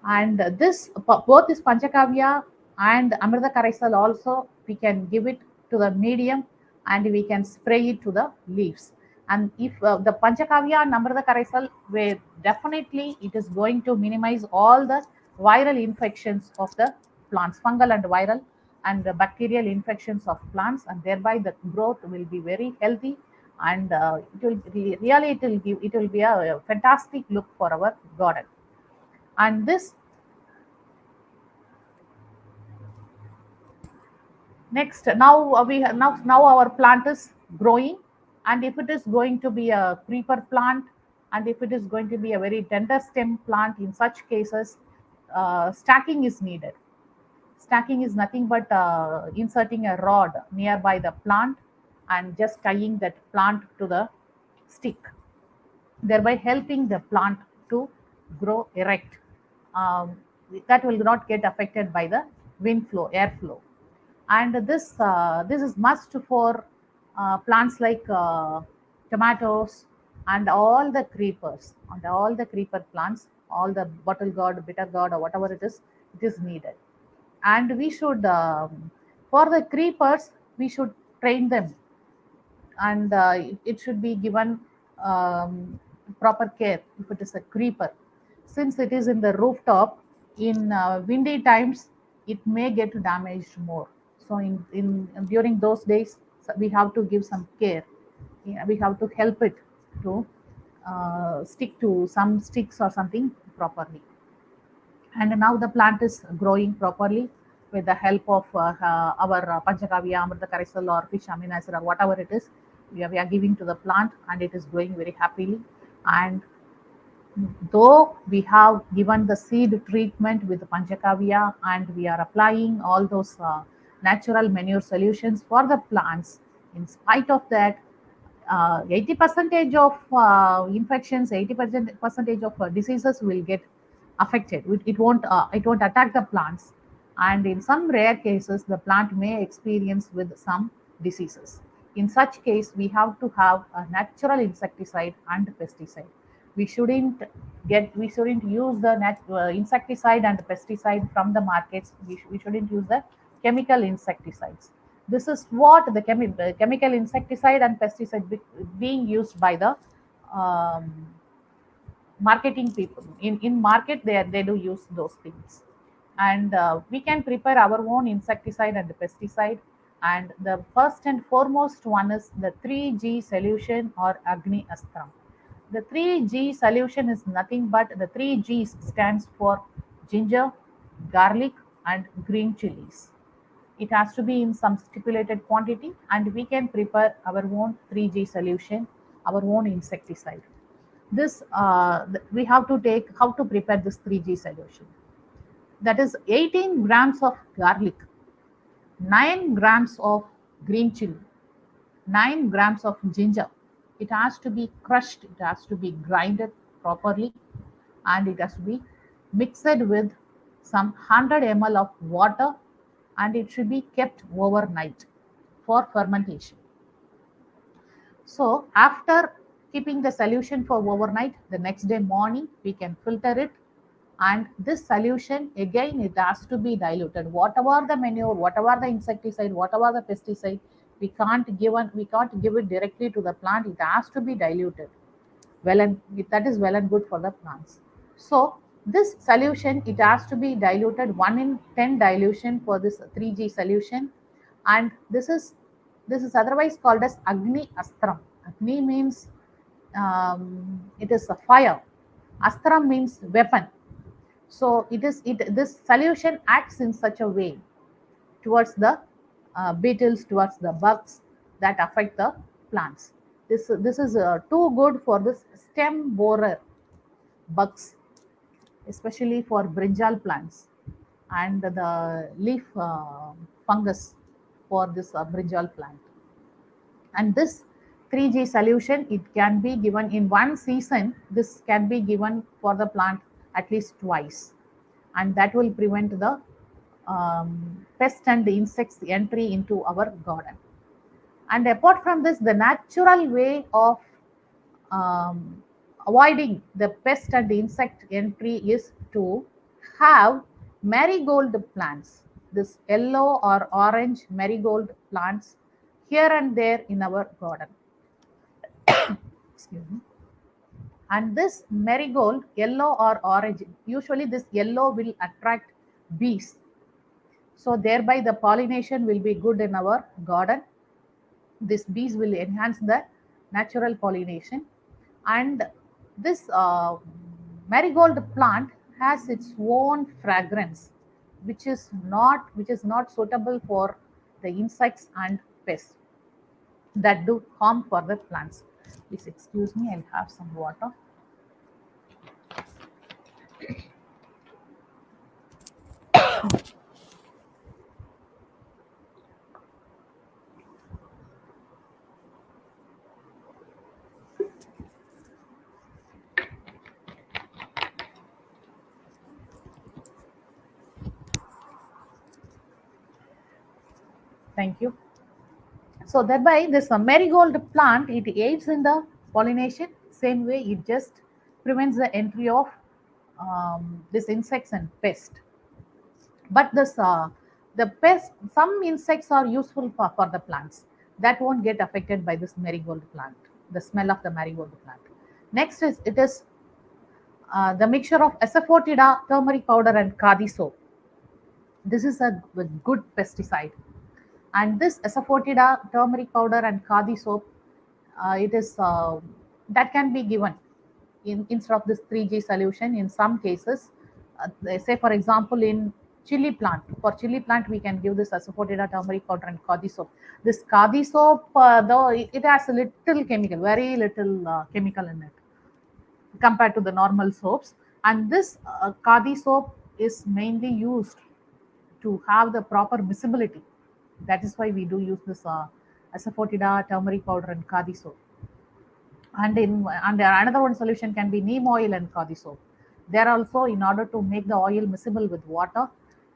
And this both this panchakavya and amrita karaisal also we can give it to the medium and we can spray it to the leaves. And if the panchakavya and amrita karaisal, where definitely it is going to minimize all the viral infections of the plants, fungal and viral and the bacterial infections of plants, and thereby the growth will be very healthy. And really it will be a fantastic look for our garden. And this next, now we have now our plant is growing, and if it is going to be a creeper plant, and if it is going to be a very tender stem plant, in such cases, stacking is needed. Stacking is nothing but inserting a rod nearby the plant and just tying that plant to the stick, thereby helping the plant to grow erect. Um, that will not get affected by the wind flow, airflow. And this is must for plants like tomatoes and all the creepers, and all the creeper plants, all the bottle gourd, bitter gourd, or whatever it is needed. And we should for the creepers we should train them, and it should be given proper care if it is a creeper, since it is in the rooftop. In windy times it may get damaged more. So in during those days, we have to give some care. Yeah, we have to help it to stick to some sticks or something properly. And now the plant is growing properly with the help of our panchakavya, amrita karisal, or fish amino acid, or whatever it is. We are giving to the plant, and it is growing very happily. And though we have given the seed treatment with panchakavya, and we are applying all those natural manure solutions for the plants, in spite of that, 80 percentage of infections, 80 percentage of diseases will get affected. It won't attack the plants, and in some rare cases, the plant may experience with some diseases. In such case, we have to have a natural insecticide and pesticide. We shouldn't use the insecticide and pesticide from the markets. We shouldn't use the chemical insecticides. This is what the chemical insecticide and pesticide being used by the um, marketing people. In market, they do use those things. And we can prepare our own insecticide and pesticide. And the first and foremost one is the 3G solution, or Agni Astram. The 3G solution is nothing but the 3Gs stands for ginger, garlic, and green chilies. It has to be in some stipulated quantity, and we can prepare our own 3G solution, our own insecticide. This we have to take how to prepare this 3G solution. That is 18 grams of garlic, 9 grams of green chili, 9 grams of ginger. It has to be crushed, it has to be grinded properly, and it has to be mixed with some 100 ml of water, and it should be kept overnight for fermentation. So after keeping the solution for overnight, the next day morning we can filter it, and this solution again it has to be diluted. Whatever the manure, whatever the insecticide, whatever the pesticide, we can't give it directly to the plant. It has to be diluted. Well, and that is well and good for the plants. So this solution, it has to be diluted 1 in 10 dilution for this 3G solution. And this is otherwise called as Agni Astram. Agni means it is a fire. Astram means weapon. So this solution acts in such a way towards the beetles, towards the bugs that affect the plants. This is too good for this stem borer bugs, especially for brinjal plants, and the leaf fungus for this brinjal plant. And this 3G solution, it can be given in one season. This can be given for the plant at least twice, and that will prevent the pest and insects entry into our garden. And apart from this, the natural way of avoiding the pest and insect entry is to have marigold plants, this yellow or orange marigold plants here and there in our garden. Excuse me. And this marigold, yellow or orange, usually this yellow will attract bees. So thereby the pollination will be good in our garden. These bees will enhance the natural pollination, and this marigold plant has its own fragrance, which is not suitable for the insects and pests that do harm for the plants. Please excuse me, I'll have some water. Thank you. So thereby this marigold plant, it aids in the pollination. Same way, it just prevents the entry of this insects and pest. But this the pest, some insects are useful for the plants that won't get affected by this marigold plant, the smell of the marigold plant. Next is it is the mixture of asafoetida, turmeric powder, and kadi soap. This is a good pesticide. And this asafoetida, turmeric powder, and kadi soap, it is that can be given instead of this 3G solution in some cases. Say for example, in chili plant, for chili plant we can give this asafoetida, turmeric powder, and kadi soap. This kadi soap, though it has a little chemical, very little chemical in it compared to the normal soaps. And this kadi soap is mainly used to have the proper visibility. That is why we do use this asafoetida, turmeric powder, and kadi soap. And another one solution can be neem oil and kadi soap. There also, in order to make the oil miscible with water,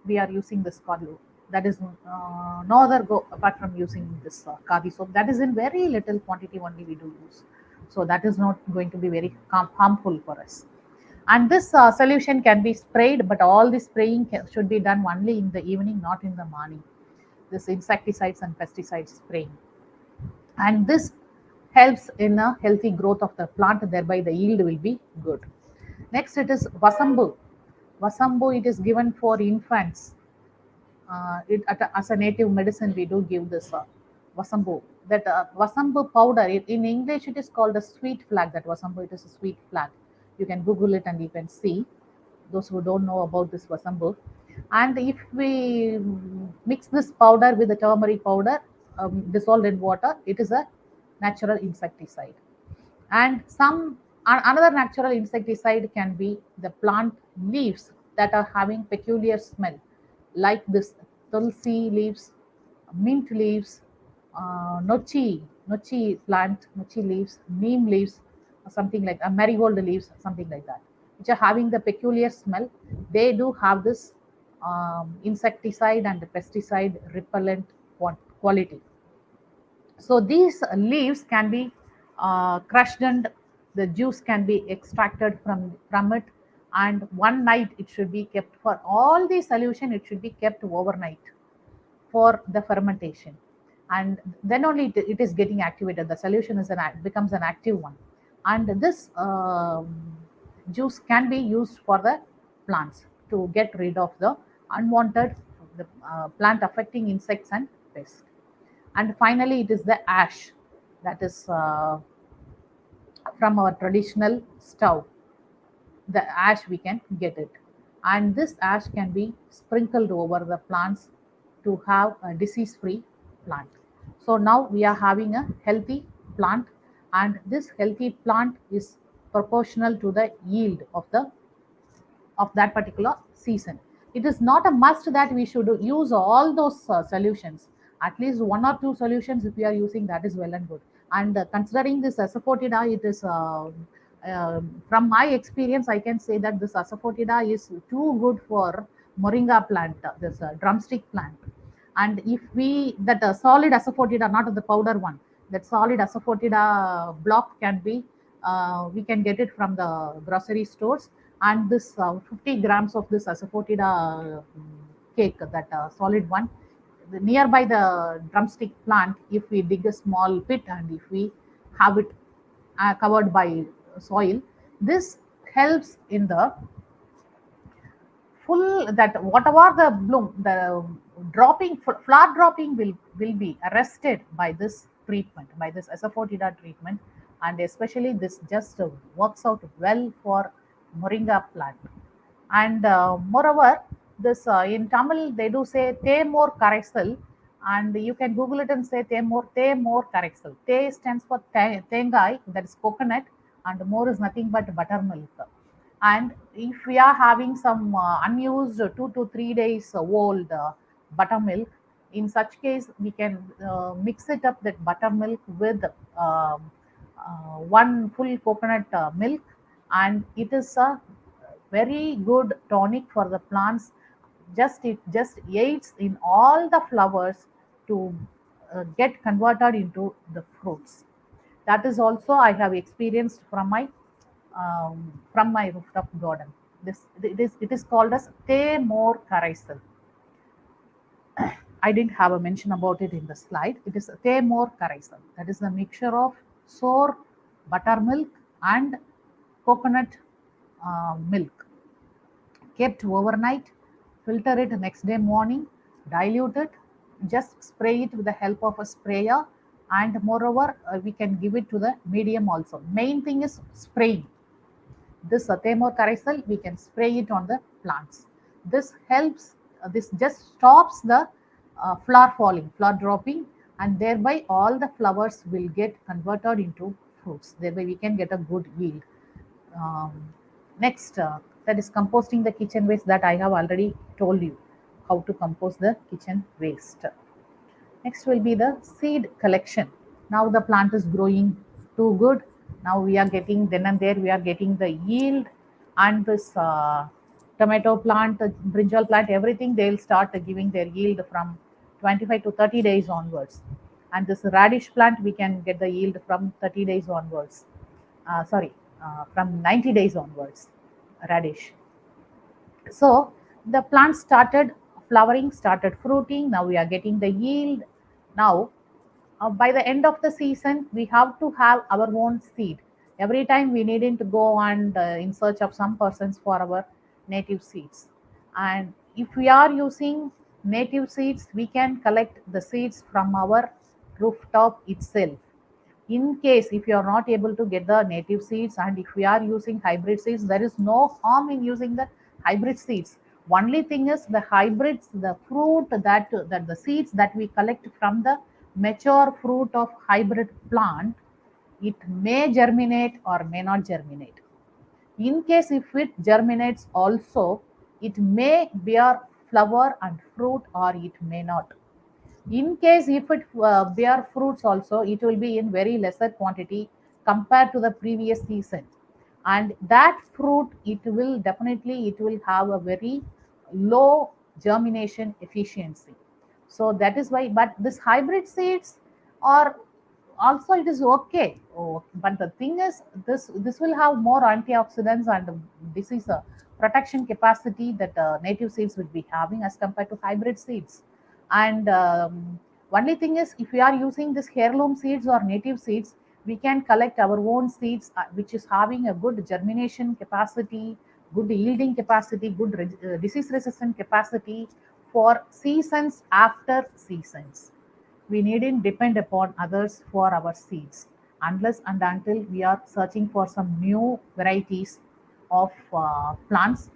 we are using this kadi. That is no other go apart from using this kadi soap. That is in very little quantity only we do use. So that is not going to be very harmful for us. And this solution can be sprayed, but all the spraying should be done only in the evening, not in the morning. This insecticides and pesticides spraying. And this helps in a healthy growth of the plant, thereby the yield will be good. Next, it is Vasambu. Vasambu, it is given for infants. As a native medicine, we do give this Vasambu. That Vasambu powder, in English, it is called a sweet flag. That Vasambu, it is a sweet flag. You can Google it and you can see, those who don't know about this Vasambu. And if we mix this powder with the turmeric powder dissolved in water, it is a natural insecticide. And another natural insecticide can be the plant leaves that are having peculiar smell, like this tulsi leaves, mint leaves, nochi plant, nochi leaves, neem leaves, or something like marigold leaves, something like that, which are having the peculiar smell. They do have this insecticide and pesticide repellent quality. So these leaves can be crushed and the juice can be extracted from it, and one night it should be kept. For all the solution, it should be kept overnight for the fermentation, and then only it is getting activated. The solution becomes an active one, and this juice can be used for the plants to get rid of the unwanted plant affecting insects and pests. And finally, it is the ash, that is from our traditional stove. The ash, we can get it, and this ash can be sprinkled over the plants to have a disease-free plant. So now we are having a healthy plant, and this healthy plant is proportional to the yield of that particular season. It is not a must that we should use all those solutions. At least one or two solutions, if we are using, that is well and good. And considering this asafoetida, it is from my experience, I can say that this asafoetida is too good for moringa plant, this drumstick plant. And if we that solid asafoetida, not the powder one, that solid asafoetida block can be we can get it from the grocery stores. And this 50 grams of this asafoetida cake, that solid one, nearby the drumstick plant, if we dig a small pit and if we have it covered by soil, this helps in the full, that whatever the bloom, the dropping, flower dropping will be arrested by this treatment, by this asafoetida treatment. And especially this just works out well for moringa plant. And moreover, this in Tamil they do say te more karaisal, and you can Google it and say te more karaisal. Te stands for tengai, that is coconut, and more is nothing but buttermilk. And if we are having some unused 2 to 3 days old buttermilk, in such case we can mix it up, that buttermilk with one full coconut milk, and it is a very good tonic for the plants. Just it just aids in all the flowers to get converted into the fruits. That is also I have experienced from my rooftop garden. It is called as Temor Karaisal. I didn't have a mention about it in the slide. It is Temor Karaisal. That is the mixture of sour buttermilk and coconut milk, kept overnight, filter it next day morning, dilute it, just spray it with the help of a sprayer, and moreover, we can give it to the medium also. Main thing is spraying. This Temor Karaisal, we can spray it on the plants. This helps, this just stops the flower falling, flower dropping, and thereby all the flowers will get converted into fruits. Thereby we can get a good yield. Um, Next, that is composting the kitchen waste, that I have already told you how to compost the kitchen waste. Next will be the seed collection. Now the plant is growing too good. Now we are getting, then and there we are getting the yield, and this tomato plant, brinjal plant, everything they'll start giving their yield from 25 to 30 days onwards. And this radish plant, we can get the yield from 30 days onwards. From 90 days onwards, radish. So the plant started flowering, started fruiting. Now we are getting the yield. Now, by the end of the season, we have to have our own seed. Every time we needed to go and in search of some persons for our native seeds. And if we are using native seeds, we can collect the seeds from our rooftop itself. In case if you are not able to get the native seeds, and if we are using hybrid seeds, there is no harm in using the hybrid seeds. Only thing is the hybrids, the fruit that the seeds that we collect from the mature fruit of hybrid plant, it may germinate or may not germinate. In case if it germinates also, it may bear flower and fruit, or it may not. In case if it bear fruits also, it will be in very lesser quantity compared to the previous season. And that fruit, it will have a very low germination efficiency. So that is why, but this hybrid seeds are also, it is okay. Oh, but the thing is, this will have more antioxidants and disease protection capacity that native seeds will be having as compared to hybrid seeds. And only thing is, if we are using this heirloom seeds or native seeds, we can collect our own seeds, which is having a good germination capacity, good yielding capacity, good disease resistant capacity for seasons after seasons. We needn't depend upon others for our seeds unless and until we are searching for some new varieties of plants.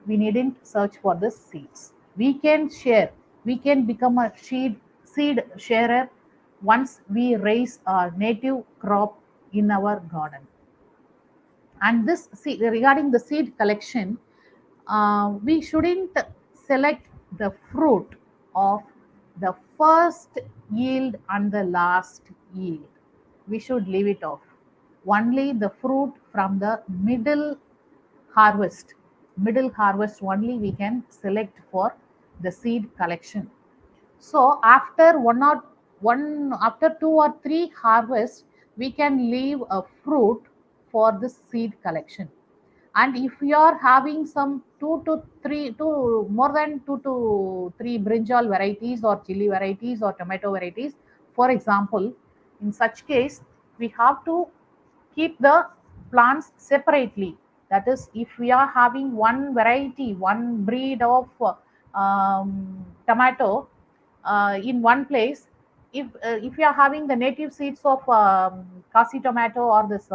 We needn't search for the seeds. We can share, we can become a seed sharer once we raise a native crop in our garden. And this regarding the seed collection, we shouldn't select the fruit of the first yield and the last yield. we should leave it off. Only the fruit from the harvest, middle harvest only we can select for the seed collection. So after after 2 or 3 harvests, we can leave a fruit for the seed collection. And if you are having some more than 2 to 3 brinjal varieties or chili varieties or tomato varieties, for example, in such case, we have to keep the plants separately. That is, if we are having one variety, one breed of tomato in one place, if you are having the native seeds of kasi tomato or this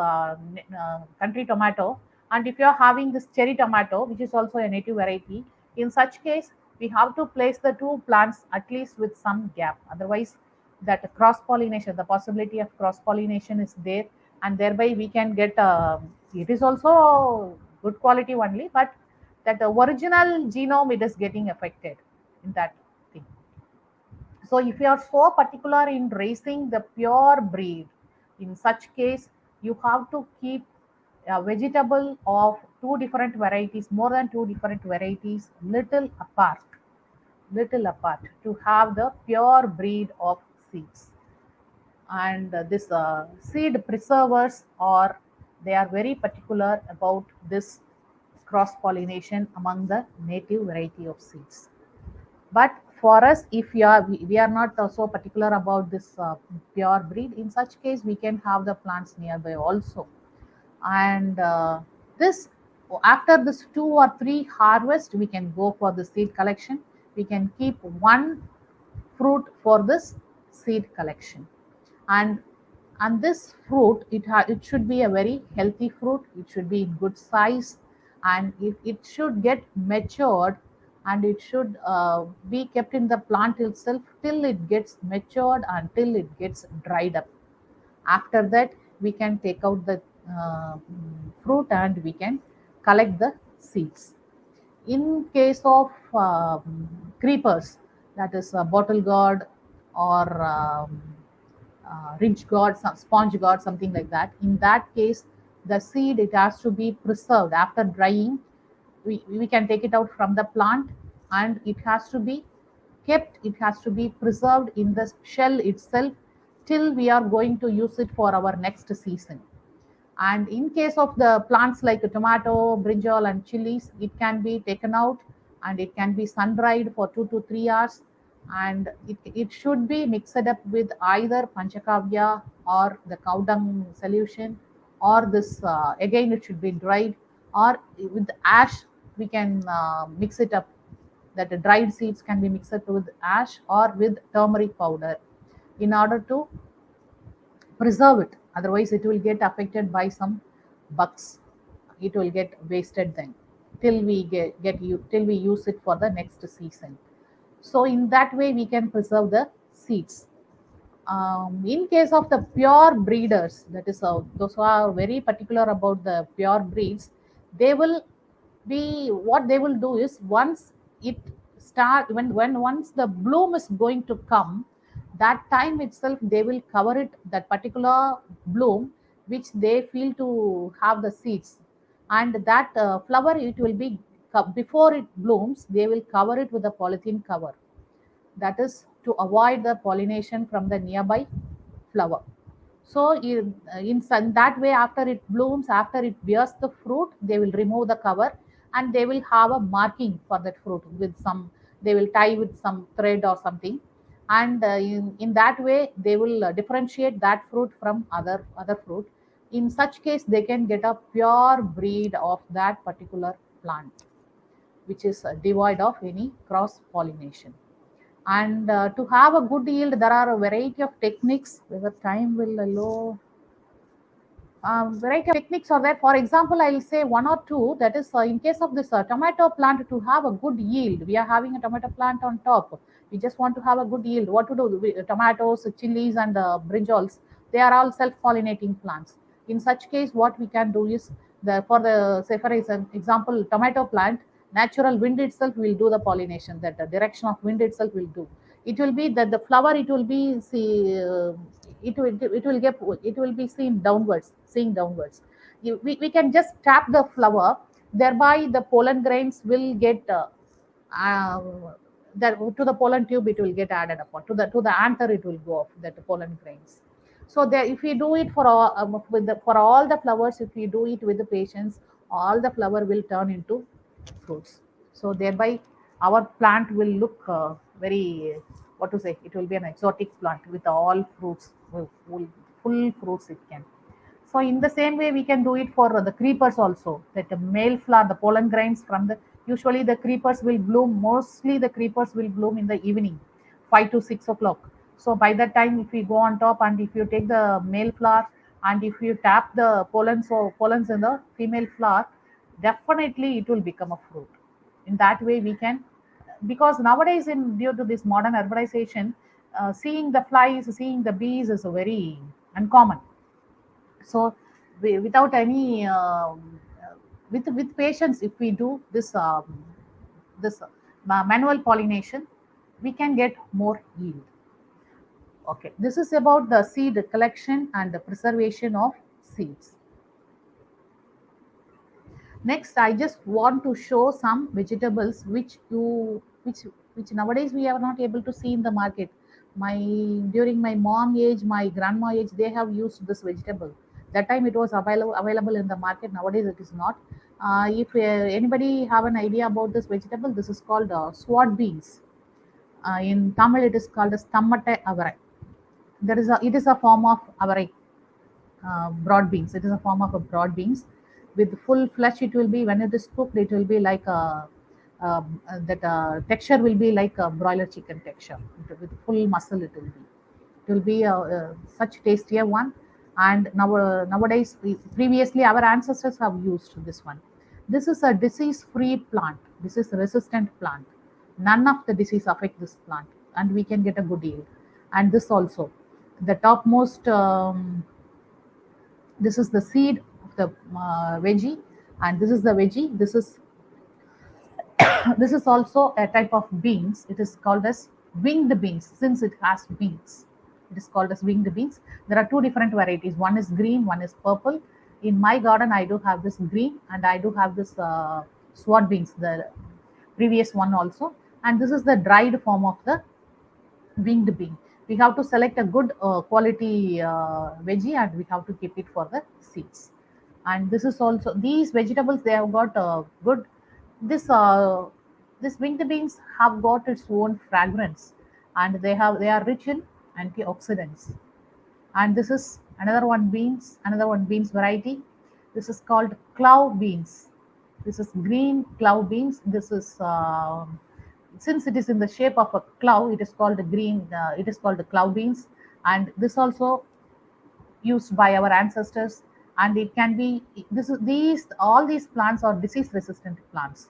country tomato, and if you are having this cherry tomato, which is also a native variety, in such case we have to place the two plants at least with some gap. Otherwise, that cross pollination, the possibility of cross pollination is there, and thereby we can get it is also good quality only, but that the original genome, it is getting affected in that thing. So if you are so particular in raising the pure breed, in such case, you have to keep a vegetable of two different varieties, more than two different varieties, little apart to have the pure breed of seeds. And this seed preservers are, they are very particular about this cross pollination among the native variety of seeds. But for us, if we are not so particular about this pure breed, in such case we can have the plants nearby also. And this after this 2 or 3 harvest, we can go for the seed collection. We can keep one fruit for this seed collection. and and this fruit, it should be a very healthy fruit, it should be in good size, and it should get matured, and it should be kept in the plant itself till it gets matured, until it gets dried up. After that, we can take out the fruit and we can collect the seeds. In case of creepers, that is bottle gourd or ridge gourd, sponge gourd, something like that. In that case, the seed, it has to be preserved after drying. We can take it out from the plant, and it has to be kept, it has to be preserved in the shell itself till we are going to use it for our next season. And in case of the plants like tomato, brinjal, and chilies, it can be taken out and it can be sun dried for 2 to 3 hours. And it should be mixed up with either panchakavya or the cow dung solution, or this again it should be dried, or with ash we can mix it up. That the dried seeds can be mixed with ash or with turmeric powder in order to preserve it. Otherwise, it will get affected by some bugs. It will get wasted then till we till we use it for the next season. So in that way, we can preserve the seeds. In case of the pure breeders, that is those who are very particular about the pure breeds, they will be, what they will do is, once it start when once the bloom is going to come, that time itself they will cover it, that particular bloom which they feel to have the seeds, and that flower, it will be before it blooms, they will cover it with a polythene cover. That is to avoid the pollination from the nearby flower. So in that way, after it blooms, after it bears the fruit, they will remove the cover, and they will have a marking for that fruit with some, they will tie with some thread or something. And in that way, they will differentiate that fruit from other fruit. In such case, they can get a pure breed of that particular plant, which is devoid of any cross pollination. And to have a good yield, there are a variety of techniques. Whether time will allow, variety of techniques are there. For example, I will say one or two. That is, in case of this tomato plant, to have a good yield, we are having a tomato plant on top. We just want to have a good yield. What to do? Tomatoes, chilies, and brinjals, they are all self-pollinating plants. In such case, what we can do is, for the, say for example, tomato plant, natural wind itself will do the pollination. That the direction of wind itself will do. It will be that the flower, it will be, see, it will be seen downwards, seeing downwards. We can just tap the flower, thereby the pollen grains will get uh, that to the pollen tube it will get added upon, to the anther it will go off, that pollen grains. So there, if we do it for all for all the flowers, if we do it with the patients, all the flower will turn into fruits. So thereby our plant will look very, what to say, it will be an exotic plant with all fruits, full fruits it can. So in the same way, we can do it for the creepers also. That the male flower, the pollen grains from the, usually the creepers will bloom. Mostly the creepers will bloom in the evening, 5 to 6 o'clock. So by that time, if we go on top and if you take the male flower and if you tap the pollens in the female flower, definitely it will become a fruit. In that way, we can, because nowadays in due to this modern urbanization, seeing the flies, seeing the bees is very uncommon. So without any with patience, if we do this manual pollination, we can get more yield. Okay, this is about the seed collection and the preservation of seeds. Next, I just want to show some vegetables which nowadays we are not able to see in the market. My During my mom age, my grandma age, they have used this vegetable. That time it was available in the market. Nowadays it is not. If anybody have an idea about this vegetable, this is called sword beans. In Tamil, it is called as tammate avarai. It is a form of avarai, broad beans. It is a form of a broad beans with full flesh. It will be, when it is cooked, it will be like that texture will be like a broiler chicken texture with full muscle. It will be such tastier one. And nowadays, previously our ancestors have used this one. This is a disease-free plant. This is a resistant plant. None of the disease affect this plant, and we can get a good yield. And this also, the topmost. This is the seed of the veggie, and this is the veggie. This is also a type of beans. It is called as winged beans, since it has wings. It is called as winged beans. There are two different varieties. One is green, one is purple. In my garden, I do have this green, and I do have this sword beans, the previous one also. And this is the dried form of the winged bean. We have to select a good quality veggie, and we have to keep it for the seeds. And this is also, these vegetables, they have got good, this this winged beans have got its own fragrance, and they are rich in antioxidants. And this is another one beans variety. This is called clove beans. This is green clove beans. This is since it is in the shape of a clove, it is called green. It is called clove beans, and this also used by our ancestors. And it can be, this is these all these plants are disease resistant plants.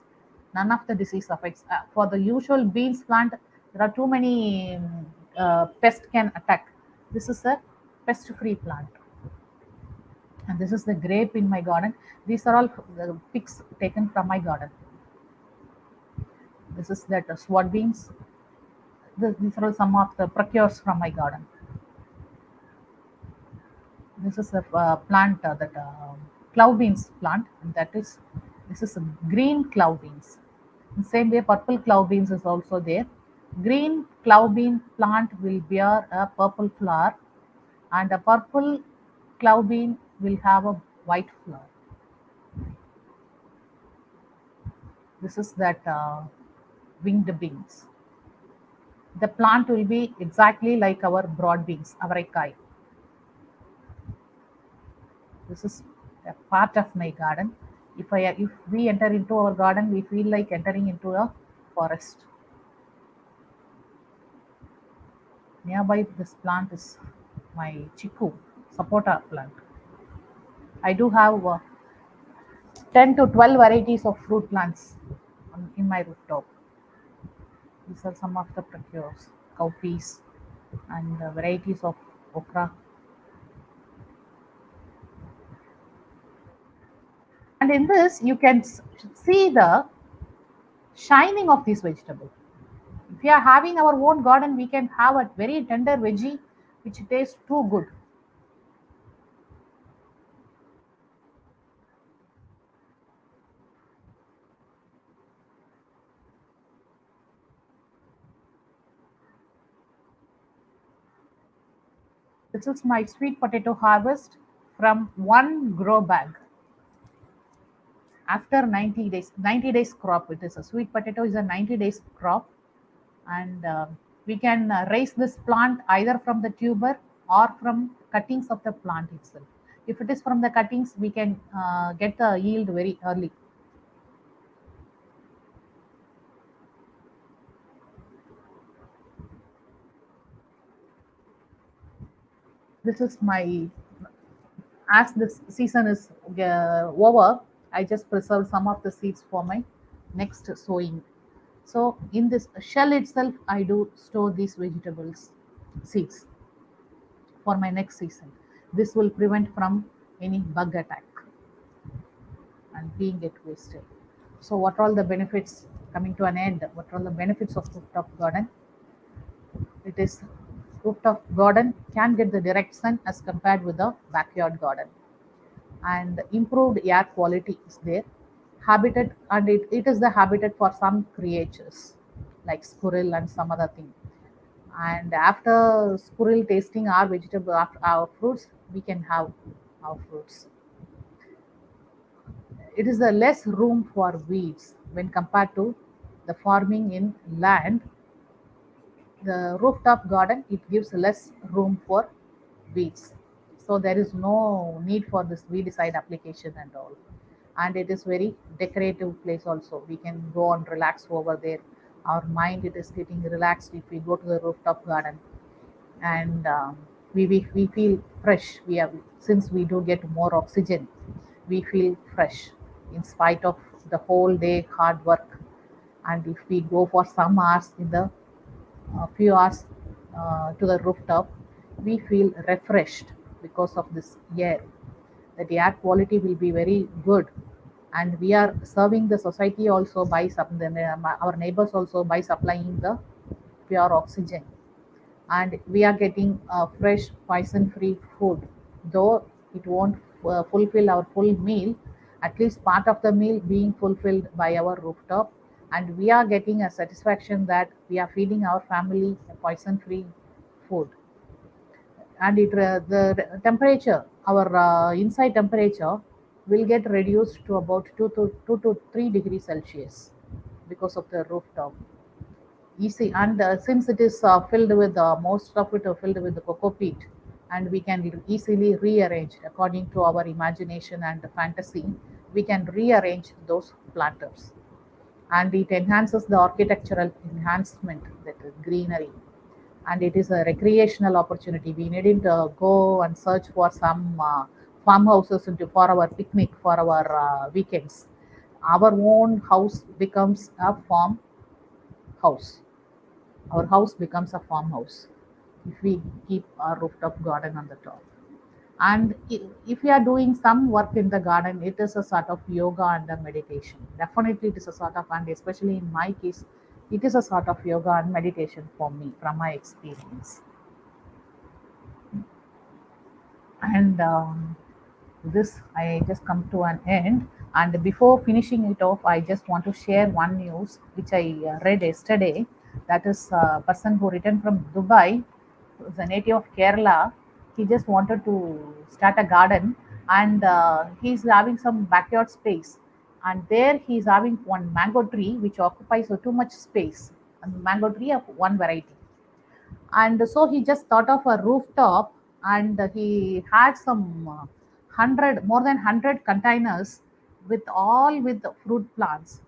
None of the disease affects. For the usual beans plant, there are too many pests can attack. This is a pest free plant. And this is the grape in my garden. These are all the pics taken from my garden. This is that sword beans. These are all some of the procures from my garden. This is a plant, that clove beans plant, and that is, this is a green clove beans. In the same way, purple clove beans is also there. Green clove bean plant will bear a purple flower, and a purple clove bean will have a white flower. This is that winged beans. The plant will be exactly like our broad beans, avarikai. This is a part of my garden. If we enter into our garden, we feel like entering into a forest. Nearby this plant is my chiku, sapota plant. I do have 10 to 12 varieties of fruit plants in my rooftop. These are some of the procures, cowpeas, and varieties of okra. And in this, you can see the shining of this vegetable. If we are having our own garden, we can have a very tender veggie, which tastes too good. This is my sweet potato harvest from one grow bag. After 90 days crop, it is a sweet potato is a 90 days crop, and we can raise this plant either from the tuber or from cuttings of the plant itself. If it is from the cuttings, we can get the yield very early. This is my, as this season is over, I just preserve some of the seeds for my next sowing. So in this shell itself, I do store these vegetables seeds for my next season. This will prevent from any bug attack and being get wasted. So what are all the benefits coming to an end? What are all the benefits of rooftop garden? It is rooftop garden can get the direct sun as compared with the backyard garden, and improved air quality is there. Habitat, and it is the habitat for some creatures like squirrel and some other thing. And after squirrel tasting our vegetable, our fruits, we can have our fruits. It is the less room for weeds when compared to the farming in land. The rooftop garden, it gives less room for weeds, so there is no need for this weedicide application and all. And it is very decorative place also, we can go and relax over there. Our mind, it is getting relaxed if we go to the rooftop garden. And we feel fresh. We have, since we do get more oxygen, we feel fresh in spite of the whole day hard work. And if we go for some hours in the few hours to the rooftop, we feel refreshed because of this air. That air quality will be very good, and we are serving the society also by our neighbors also by supplying the pure oxygen, and we are getting fresh poison free food. Though it won't fulfill our full meal, at least part of the meal being fulfilled by our rooftop, and we are getting a satisfaction that we are feeding our family a poison free food. And the temperature, our inside temperature will get reduced to about 2 to 3 degrees Celsius because of the rooftop. Easy, and since it is filled with most of it are filled with the Cocopeat, and we can easily rearrange according to our imagination and fantasy. We can rearrange those planters, and it enhances the architectural enhancement, that is greenery. And it is a recreational opportunity. We needn't go and search for some farmhouses for our picnic, for our weekends. Our own house becomes a farm house. Our house becomes a farmhouse if we keep our rooftop garden on the top. And if we are doing some work in the garden, it is a sort of yoga and a meditation. Definitely, it is a sort of, and especially in my case, it is a sort of yoga and meditation for me from my experience. And this, I just come to an end. And before finishing it off, I just want to share one news which I read yesterday. That is a person who returned from Dubai, who is a native of Kerala. He just wanted to start a garden, and he's having some backyard space. And there he's having one mango tree which occupies too much space, and mango tree of one variety. And so he just thought of a rooftop, and he had some 100, more than 100 containers with all with the fruit plants.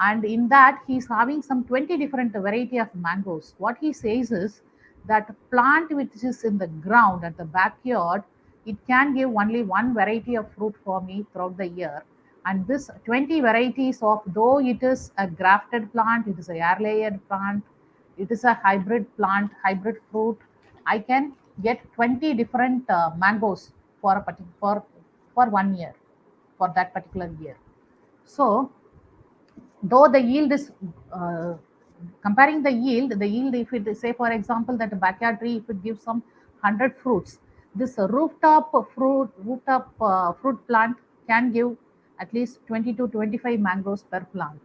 And in that he's having some 20 different variety of mangoes. What he says is that plant which is in the ground at the backyard, it can give only one variety of fruit for me throughout the year. And this 20 varieties of, though it is a grafted plant, it is a air layered plant, it is a hybrid plant, hybrid fruit, I can get 20 different mangoes for a for 1 year, for that particular year. So though the yield is comparing the yield, if it say for example that a backyard tree, if it gives some 100 fruits. This rooftop fruit plant can give at least 20 to 25 mangoes per plant,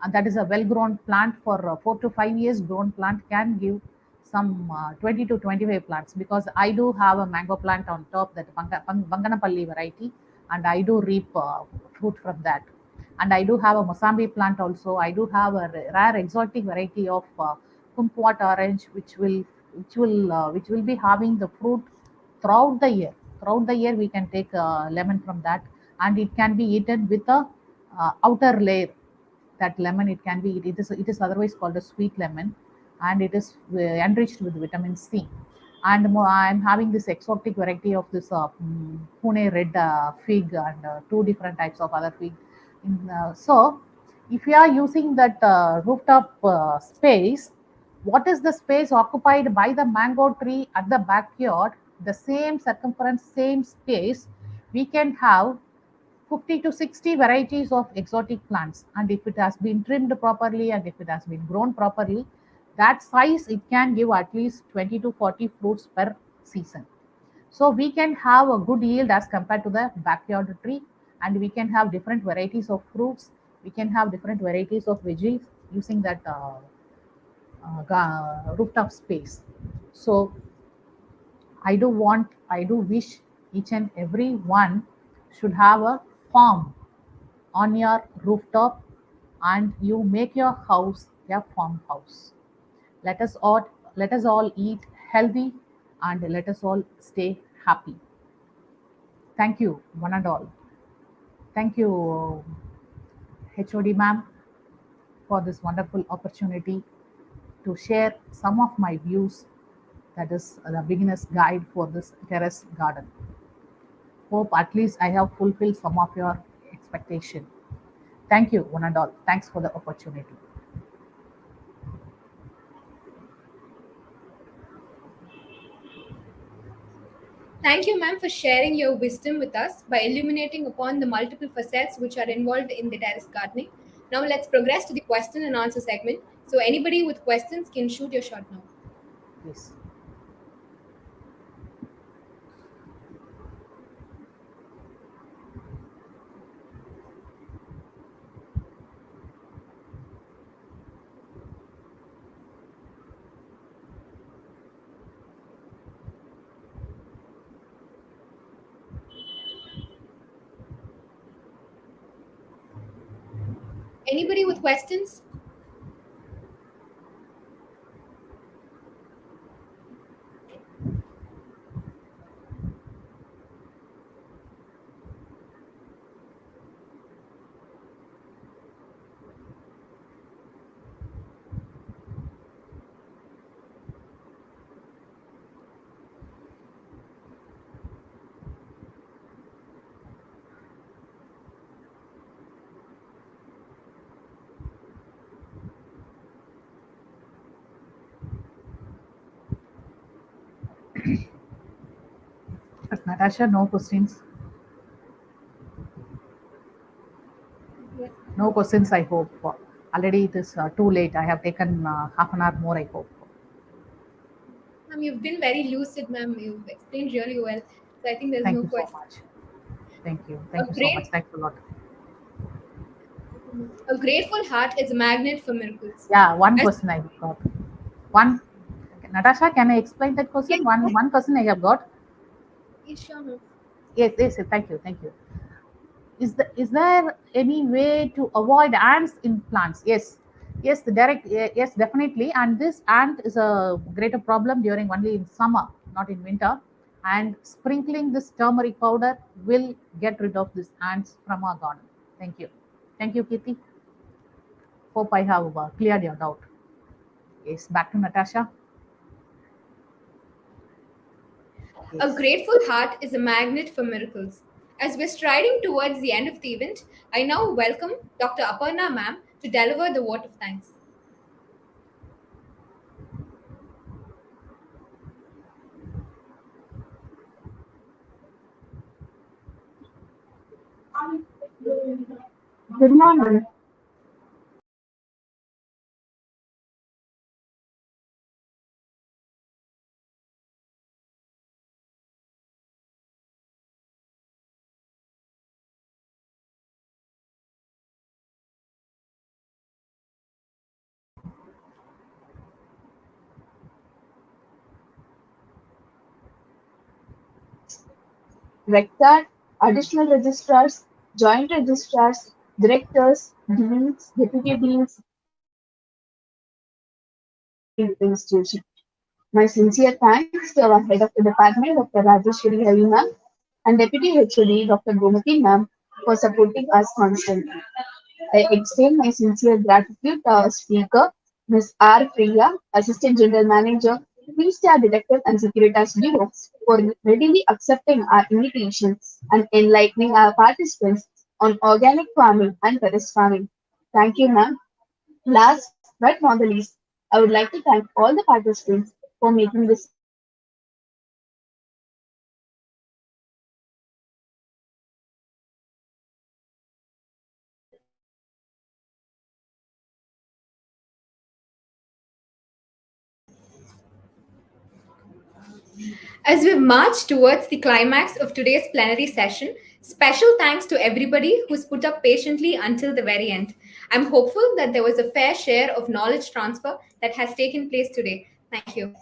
and that is a well grown plant. For 4 to 5 years grown plant can give some 20 to 25 plants, because I do have a mango plant on top, that Banganapalli variety, and I do reap fruit from that. And I do have a Mozambique plant also. I do have a rare exotic variety of kumquat orange, which will be having the fruit throughout the year. Throughout the year, we can take lemon from that, and it can be eaten with a outer layer. That lemon, it is otherwise called a sweet lemon, and it is enriched with vitamin C. And I'm having this exotic variety of this Pune red fig, and two different types of other fig. So, if you are using that rooftop space, what is the space occupied by the mango tree at the backyard? The same circumference, same space, we can have 50 to 60 varieties of exotic plants. And if it has been trimmed properly and if it has been grown properly, that size, it can give at least 20 to 40 fruits per season. So we can have a good yield as compared to the backyard tree, and we can have different varieties of fruits. We can have different varieties of veggies using that rooftop space. So I do wish each and every one should have a farm on your rooftop, and you make your house a farmhouse. Let us all eat healthy, and let us all stay happy. Thank you, one and all. Thank you, HOD ma'am, for this wonderful opportunity to share some of my views. That is the beginner's guide for this terrace garden. Hope at least I have fulfilled some of your expectation. Thank you, one and all. Thanks for the opportunity. Thank you, ma'am, for sharing your wisdom with us by illuminating upon the multiple facets which are involved in the terrace gardening. Now, let's progress to the question and answer segment. So, anybody with questions can shoot your shot now. Please. Anybody with questions? But Natasha, no questions. Yes. No questions, I hope. Already it is too late. I have taken half an hour more, I hope. Ma'am, you've been very lucid, ma'am. You've explained really well. So, I think there's Thank no you so question. much. Thank you. A Thank you so much. great, Thanks a lot. a grateful heart is a magnet for miracles. Yeah, one As question I have got. One, Natasha, can I explain that yes, question? One question I have got. yes, sure, ma'am. Yes, yes, thank you, thank you. Is there any way to avoid ants in plants? Yes, yes, yes, definitely. And this ant is a greater problem during only in summer, not in winter. And sprinkling this turmeric powder will get rid of these ants from our garden. Thank you, Kitty. Hope I have cleared your doubt. Yes, back to Natasha. A Yes. grateful heart is a magnet for miracles. As we're striding towards the end of the event, I now welcome Dr. Aparna ma'am to deliver the vote of thanks. Good morning. rector, additional registrars, joint registrars, directors, deans, deputy deans, institution. My sincere thanks to our head of the department, Dr. Rajeshwari Hari ma'am, and Deputy HOD, Dr. Gomati ma'am, for supporting us constantly. I extend my sincere gratitude to our speaker, Ms. R.PRIYA, Assistant General Manager, 3-Star Detective and Securitas Bureau, for readily accepting our invitation and enlightening our participants on organic farming and terrace farming. Thank you, ma'am. Last but not the least, I would like to thank all the participants for making this session memorable. Thank you, ma'am. As we march towards the climax of today's plenary session, special thanks to everybody who's put up patiently until the very end. I'm hopeful that there was a fair share of knowledge transfer that has taken place today. Thank you.